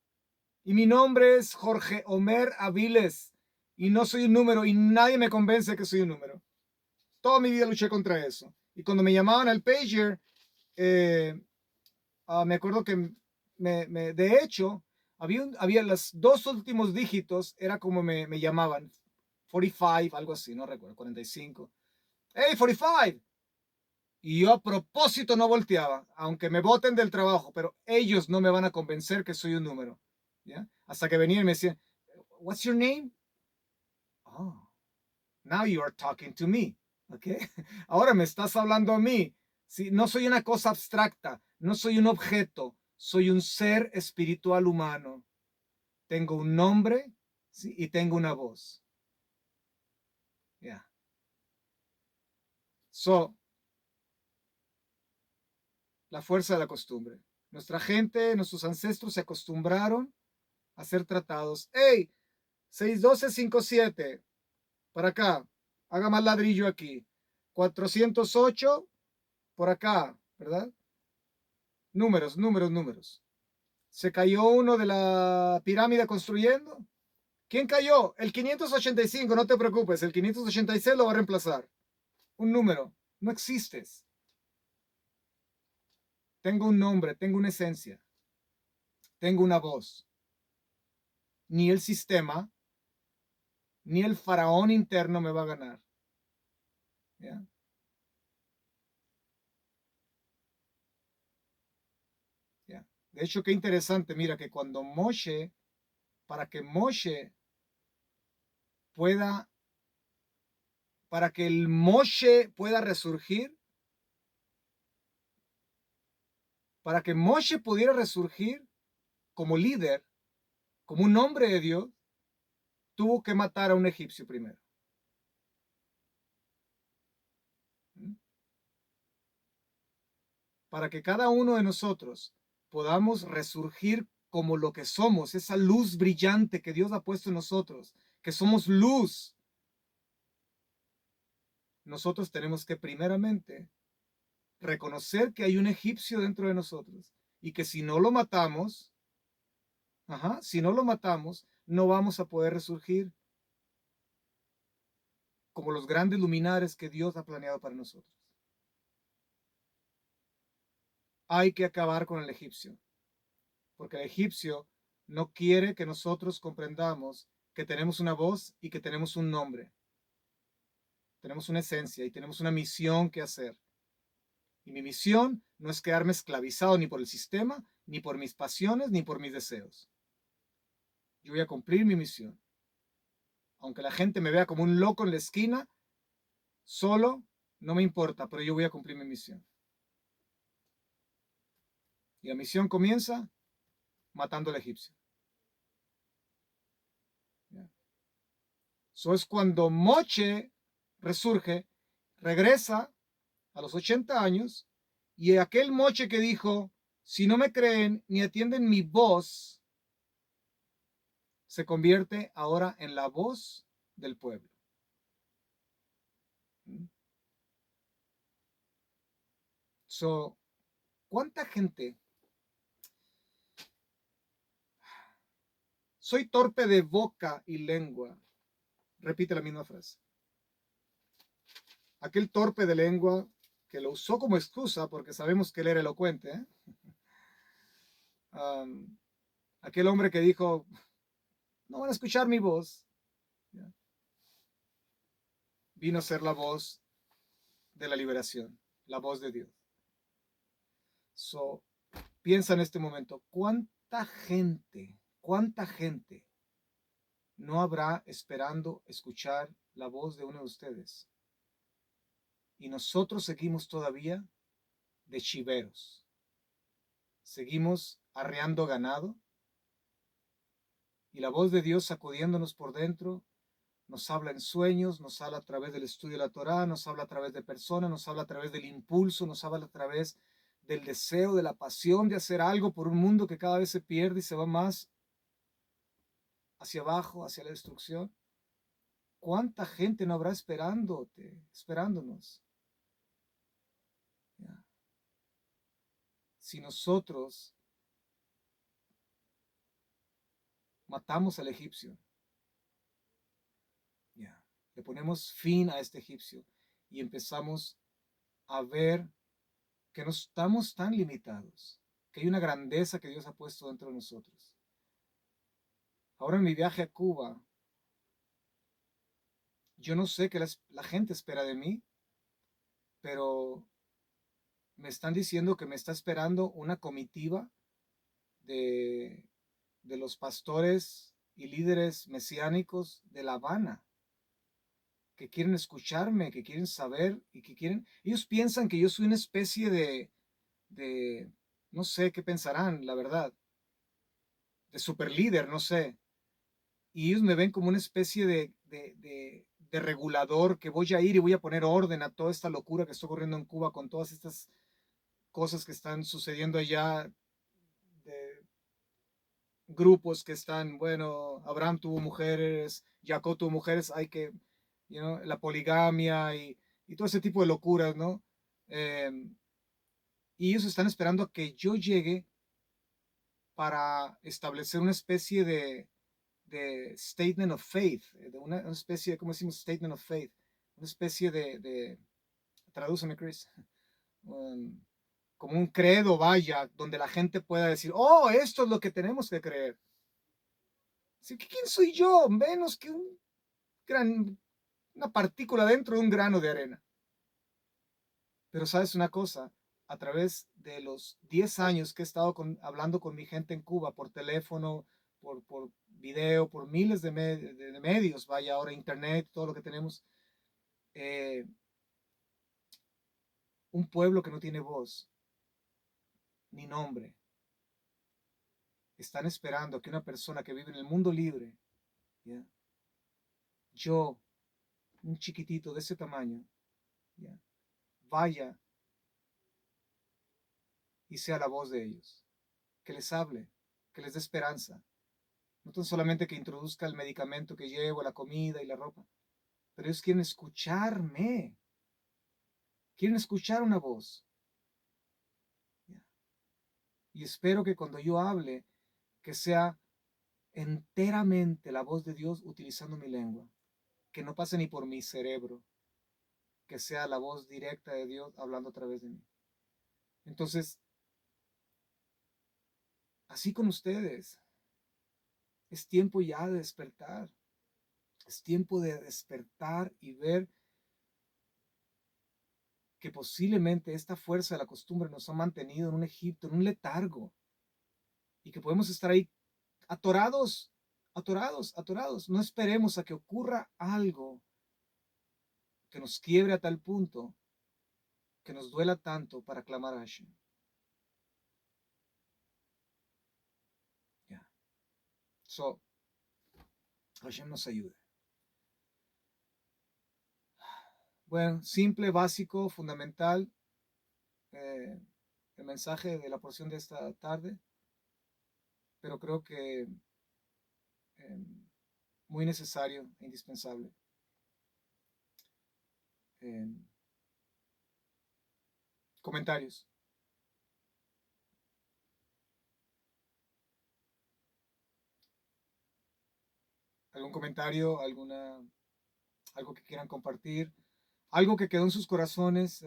Y mi nombre es Jorge Homer Aviles. Y no soy un número y nadie me convence que soy un número. Toda mi vida luché contra eso. Y cuando me llamaban al pager, me acuerdo que de hecho, había los dos últimos dígitos, era como me llamaban. 45, algo así, no recuerdo, 45. ¡Hey, 45! Y yo a propósito no volteaba, aunque me voten del trabajo, pero ellos no me van a convencer que soy un número. ¿Ya? Hasta que venían y me decían, what's your name? Oh, now you are talking to me. ¿Okay? Ahora me estás hablando a mí. ¿Sí? No soy una cosa abstracta, no soy un objeto, soy un ser espiritual humano. Tengo un nombre, ¿sí? Y tengo una voz. Yeah. So, la fuerza de la costumbre. Nuestra gente, nuestros ancestros se acostumbraron a ser tratados. ¡Hey! 61257. Para acá. Haga más ladrillo aquí. 408. Por acá, ¿verdad? Números, números, números. Se cayó uno de la pirámide construyendo. ¿Quién cayó? El 585, no te preocupes. El 586 lo va a reemplazar. Un número. No existes. Tengo un nombre, tengo una esencia. Tengo una voz. Ni el sistema, ni el faraón interno me va a ganar. ¿Ya? ¿Ya? De hecho, qué interesante. Mira que cuando Moshe, para que Moshe pueda, para que el Moshe pueda resurgir, para que Moshe pudiera resurgir como líder, como un hombre de Dios, tuvo que matar a un egipcio primero. Para que cada uno de nosotros podamos resurgir como lo que somos, esa luz brillante que Dios ha puesto en nosotros, que somos luz. Nosotros tenemos que primeramente reconocer que hay un egipcio dentro de nosotros y que si no lo matamos, si no lo matamos, no vamos a poder resurgir como los grandes luminares que Dios ha planeado para nosotros. Hay que acabar con el egipcio, porque el egipcio no quiere que nosotros comprendamos que tenemos una voz y que tenemos un nombre. Tenemos una esencia y tenemos una misión que hacer. Y mi misión no es quedarme esclavizado ni por el sistema, ni por mis pasiones, ni por mis deseos. Yo voy a cumplir mi misión. Aunque la gente me vea como un loco en la esquina, solo, no me importa, pero yo voy a cumplir mi misión. Y la misión comienza matando al egipcio. Eso es cuando Moshe resurge, regresa a los 80 años y aquel moche que dijo, si no me creen ni atienden mi voz, se convierte ahora en la voz del pueblo. So, ¿cuánta gente? Soy torpe de boca y lengua. Repite la misma frase. Aquel torpe de lengua que lo usó como excusa porque sabemos que él era elocuente. Aquel hombre que dijo, no van a escuchar mi voz. Vino a ser la voz de la liberación, la voz de Dios. So, piensa en este momento, cuánta gente no habrá esperando escuchar la voz de uno de ustedes. Y nosotros seguimos todavía de chiveros. Seguimos arreando ganado. Y la voz de Dios sacudiéndonos por dentro nos habla en sueños, nos habla a través del estudio de la Torá, nos habla a través de personas, nos habla a través del impulso, nos habla a través del deseo, de la pasión de hacer algo por un mundo que cada vez se pierde y se va más hacia abajo, hacia la destrucción. ¿Cuánta gente no habrá esperándonos? Si nosotros matamos al egipcio, le ponemos fin a este egipcio y empezamos a ver que no estamos tan limitados, que hay una grandeza que Dios ha puesto dentro de nosotros. Ahora en mi viaje a Cuba, yo no sé qué la gente espera de mí, pero me están diciendo que me está esperando una comitiva de, de los pastores y líderes mesiánicos de La Habana, que quieren escucharme, que quieren saber y que quieren, ellos piensan que yo soy una especie de no sé qué pensarán, la verdad, de super líder, no sé. Y ellos me ven como una especie de regulador que voy a ir y voy a poner orden a toda esta locura que está ocurriendo en Cuba con todas estas cosas que están sucediendo allá, de grupos que están, bueno, Abraham tuvo mujeres, Jacob tuvo mujeres, hay que, la poligamia y todo ese tipo de locuras, ¿no? Y ellos están esperando a que yo llegue para establecer una especie de statement of faith, de una especie de, ¿cómo decimos? Statement of faith, una especie tradúceme, Chris, como un credo, vaya, donde la gente pueda decir, oh, esto es lo que tenemos que creer. Así que, ¿quién soy yo? Menos que una partícula dentro de un grano de arena. Pero sabes una cosa, a través de los 10 años que he estado hablando con mi gente en Cuba por teléfono, por video, por miles de medios, vaya ahora internet, todo lo que tenemos, un pueblo que no tiene voz ni nombre, están esperando que una persona que vive en el mundo libre, ¿ya? Yo, un chiquitito de ese tamaño, ¿ya? Vaya y sea la voz de ellos, que les hable, que les dé esperanza. No tan solamente que introduzca el medicamento que llevo, la comida y la ropa, pero ellos quieren escucharme, quieren escuchar una voz. Y espero que cuando yo hable, que sea enteramente la voz de Dios utilizando mi lengua, que no pase ni por mi cerebro, que sea la voz directa de Dios hablando a través de mí. Entonces, así con ustedes, es tiempo ya de despertar. Es tiempo de despertar y ver que posiblemente esta fuerza de la costumbre nos ha mantenido en un Egipto, en un letargo, y que podemos estar ahí atorados, atorados. No esperemos a que ocurra algo que nos quiebre a tal punto, que nos duela tanto para clamar a Hashem. Yeah. So, Hashem nos ayude. Bueno, simple, básico, fundamental, el mensaje de la porción de esta tarde, pero creo que muy necesario e indispensable. Comentarios. ¿Algún comentario? Algo que quieran compartir? ¿Algo que quedó en sus corazones?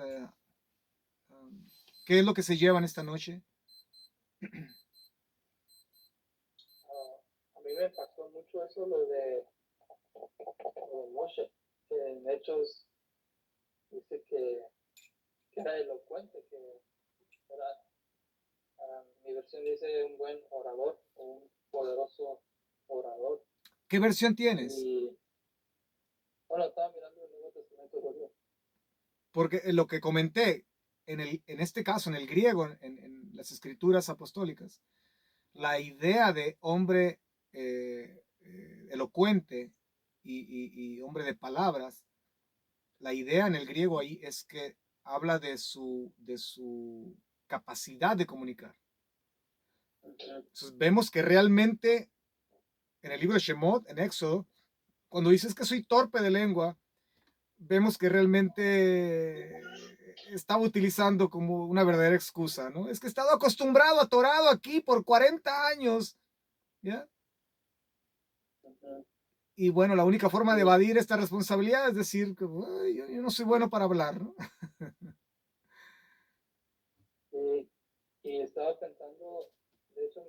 ¿Qué es lo que se llevan esta noche? A mí me impactó mucho eso, lo de Moshe, que en Hechos dice que era elocuente, que era, mi versión dice un buen orador, o un poderoso orador. ¿Qué versión tienes? Y bueno, estaba mirando el Nuevo Testamento judío. Porque lo que comenté, en este caso, en el griego, en las escrituras apostólicas, la idea de hombre elocuente y hombre de palabras, la idea en el griego ahí es que habla de su capacidad de comunicar. Entonces vemos que realmente en el libro de Shemot, en Éxodo, cuando dices que soy torpe de lengua, vemos que realmente estaba utilizando como una verdadera excusa, ¿no? Es que he estado acostumbrado, atorado aquí por 40 años, ¿ya? Y bueno, la única forma de evadir esta responsabilidad es decir que yo no soy bueno para hablar, ¿no? Y estaba pensando, de hecho,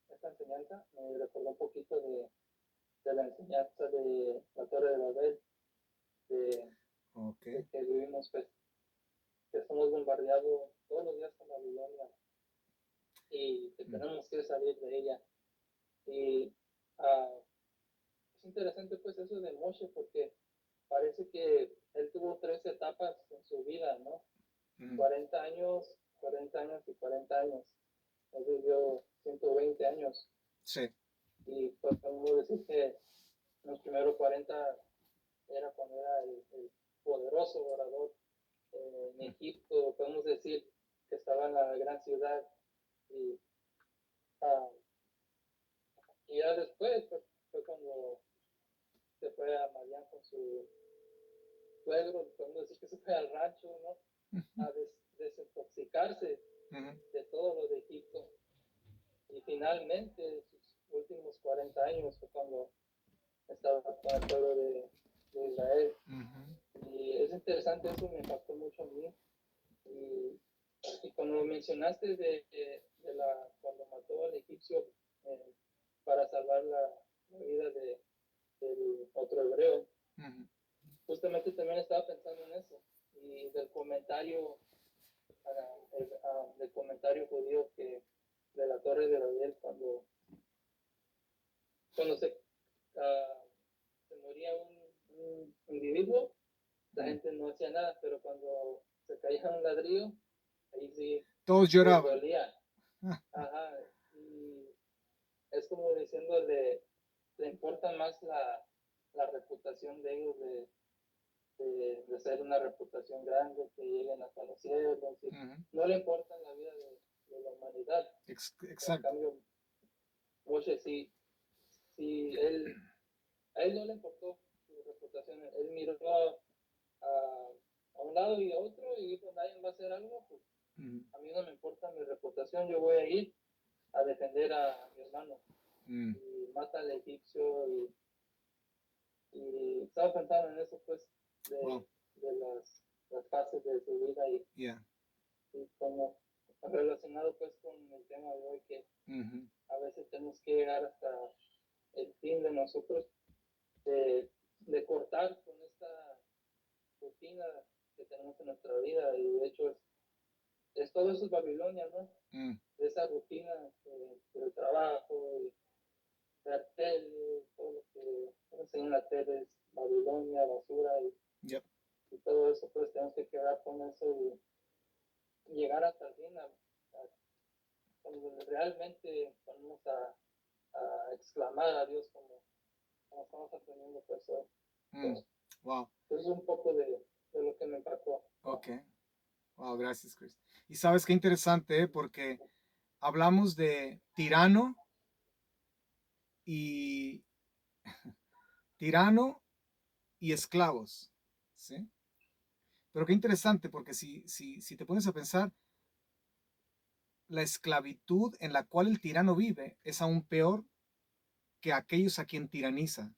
esta enseñanza me recordó un poquito de la enseñanza de la Torre de Babel, de que vivimos, pues, que somos bombardeados todos los días con Babilonia y que tenemos que salir de ella. Y es interesante, pues, eso de Moshe, porque parece que él tuvo 3 etapas en su vida, ¿no? 40 años, 40 años y 40 años. Él vivió 120 años. Sí. Y pues podemos decir que los primeros 40 era cuando era el poderoso orador en Egipto. Podemos decir que estaba en la gran ciudad. Y, y ya después fue cuando se fue a Madián con su suegro. Podemos decir que se fue al rancho, ¿no? A desintoxicarse de todo lo de Egipto. Y finalmente, sus últimos 40 años fue cuando estaba con el pueblo de Israel. Y es interesante, eso me impactó mucho a mí. Y cuando mencionaste cuando mató al egipcio para salvar la vida del otro hebreo, justamente también estaba pensando en eso. Y del comentario judío de la Torre de Babel, cuando se moría un individuo, la gente no hacía nada, pero cuando se caía un ladrillo, ahí sí todos lloraban. Dolía. Ajá, y es como diciéndole, le importa más la reputación de ellos de ser una reputación grande, que lleguen hasta los cielos, no le importa la vida de la humanidad. Exacto. En cambio, Moshe sí, a él no le importó su reputación, él miró a un lado y a otro y dijo, nadie va a hacer algo, pues a mí no me importa mi reputación, yo voy a ir a defender a mi hermano. Y mata al egipcio y estaba pensando en eso, pues, de las fases de su vida y como relacionado, pues, con el tema de hoy, que a veces tenemos que llegar hasta el fin de nosotros, de cortar con esta rutina que tenemos en nuestra vida. Y de hecho es todo eso es Babilonia, ¿no? De esa rutina del trabajo y ver tele, todo lo que enseñan en la tele es Babilonia, basura y todo eso, pues tenemos que quedar con eso y llegar hasta el fin, cuando realmente vamos a exclamar a Dios como estamos aprendiendo, pues. Wow. Es un poco de de lo que me empacó. Ok. Wow, gracias, Chris. Y sabes qué interesante, porque hablamos de y tirano y esclavos, ¿sí? Pero qué interesante, porque si te pones a pensar, la esclavitud en la cual el tirano vive es aún peor que aquellos a quien tiraniza,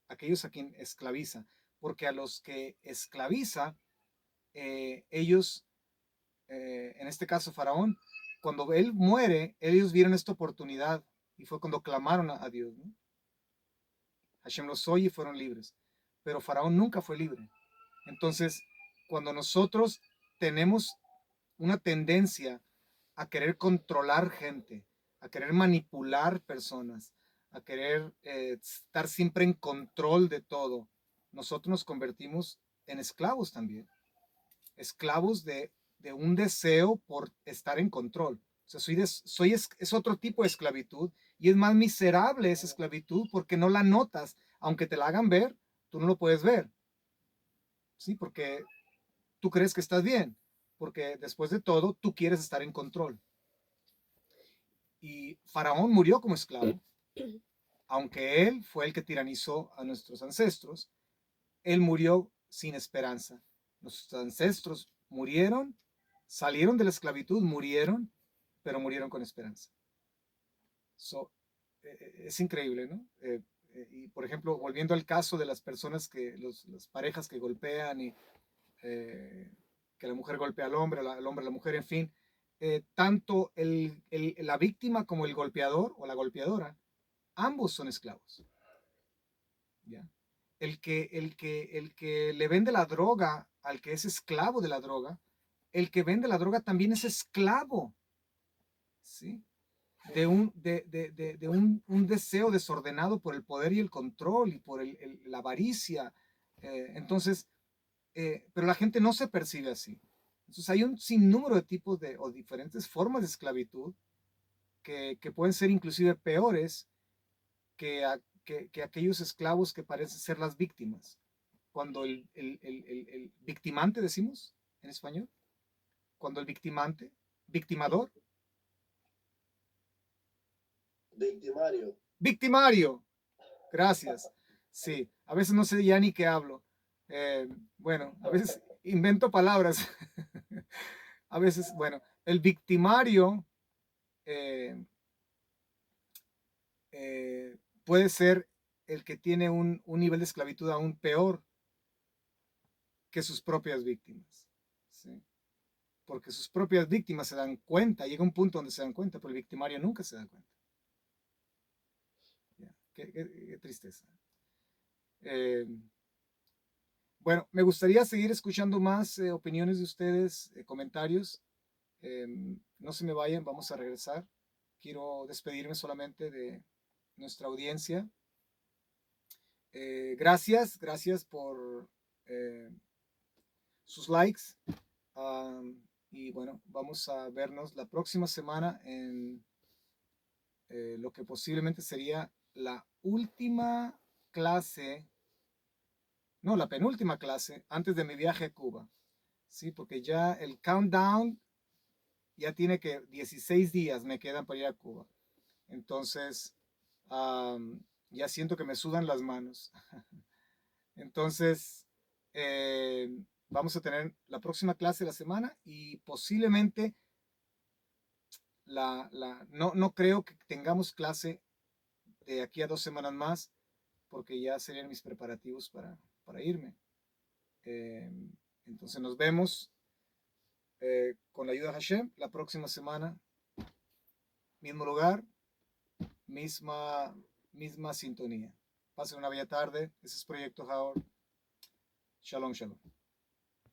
aquellos a quien esclaviza, porque a los que esclaviza, ellos, en este caso Faraón, cuando él muere, ellos vieron esta oportunidad y fue cuando clamaron a Dios, ¿no? Hashem los oye y fueron libres, pero Faraón nunca fue libre. Entonces, cuando nosotros tenemos una tendencia a querer controlar gente, a querer manipular personas, a querer estar siempre en control de todo, nosotros nos convertimos en esclavos también, esclavos de un deseo por estar en control. O sea, es otro tipo de esclavitud y es más miserable esa esclavitud porque no la notas, aunque te la hagan ver, tú no lo puedes ver, ¿sí? Porque tú crees que estás bien, porque después de todo, tú quieres estar en control. Y Faraón murió como esclavo, aunque él fue el que tiranizó a nuestros ancestros, él murió sin esperanza. Nuestros ancestros murieron, salieron de la esclavitud, murieron, pero murieron con esperanza. So, es increíble, ¿no? Y por ejemplo, volviendo al caso de las personas las parejas que golpean y que la mujer golpea al hombre, el hombre a la mujer, en fin, tanto la víctima como el golpeador o la golpeadora, ambos son esclavos. ¿Ya? El que le vende la droga al que es esclavo de la droga, el que vende la droga también es esclavo, ¿sí? De un deseo desordenado por el poder y el control y por la avaricia. Entonces, pero la gente no se percibe así. Entonces hay un sinnúmero de tipos o diferentes formas de esclavitud que pueden ser inclusive peores que aquellos esclavos que parecen ser las víctimas. Cuando el victimante, decimos en español, cuando el victimador, victimario, gracias. Sí, a veces no sé ya ni qué hablo. Bueno, a veces invento palabras. A veces, bueno, el victimario puede ser el que tiene un nivel de esclavitud aún peor que sus propias víctimas, ¿sí? Porque sus propias víctimas se dan cuenta, llega un punto donde se dan cuenta, pero el victimario nunca se da cuenta. ¿Ya? Qué tristeza. Bueno, me gustaría seguir escuchando más opiniones de ustedes, comentarios. No se me vayan, vamos a regresar. Quiero despedirme solamente de nuestra audiencia. Gracias por sus likes. Y bueno, vamos a vernos la próxima semana en lo que posiblemente sería la última clase, no, la penúltima clase antes de mi viaje a Cuba. Sí, porque ya el countdown ya tiene que 16 días me quedan para ir a Cuba. Entonces, ya siento que me sudan las manos. Entonces, vamos a tener la próxima clase de la semana y posiblemente no creo que tengamos clase de aquí a 2 semanas más porque ya serían mis preparativos para irme. Entonces nos vemos con la ayuda de Hashem la próxima semana. Mismo lugar, misma sintonía. Pasen una bella tarde. Ese es Proyecto Howard. Shalom, shalom.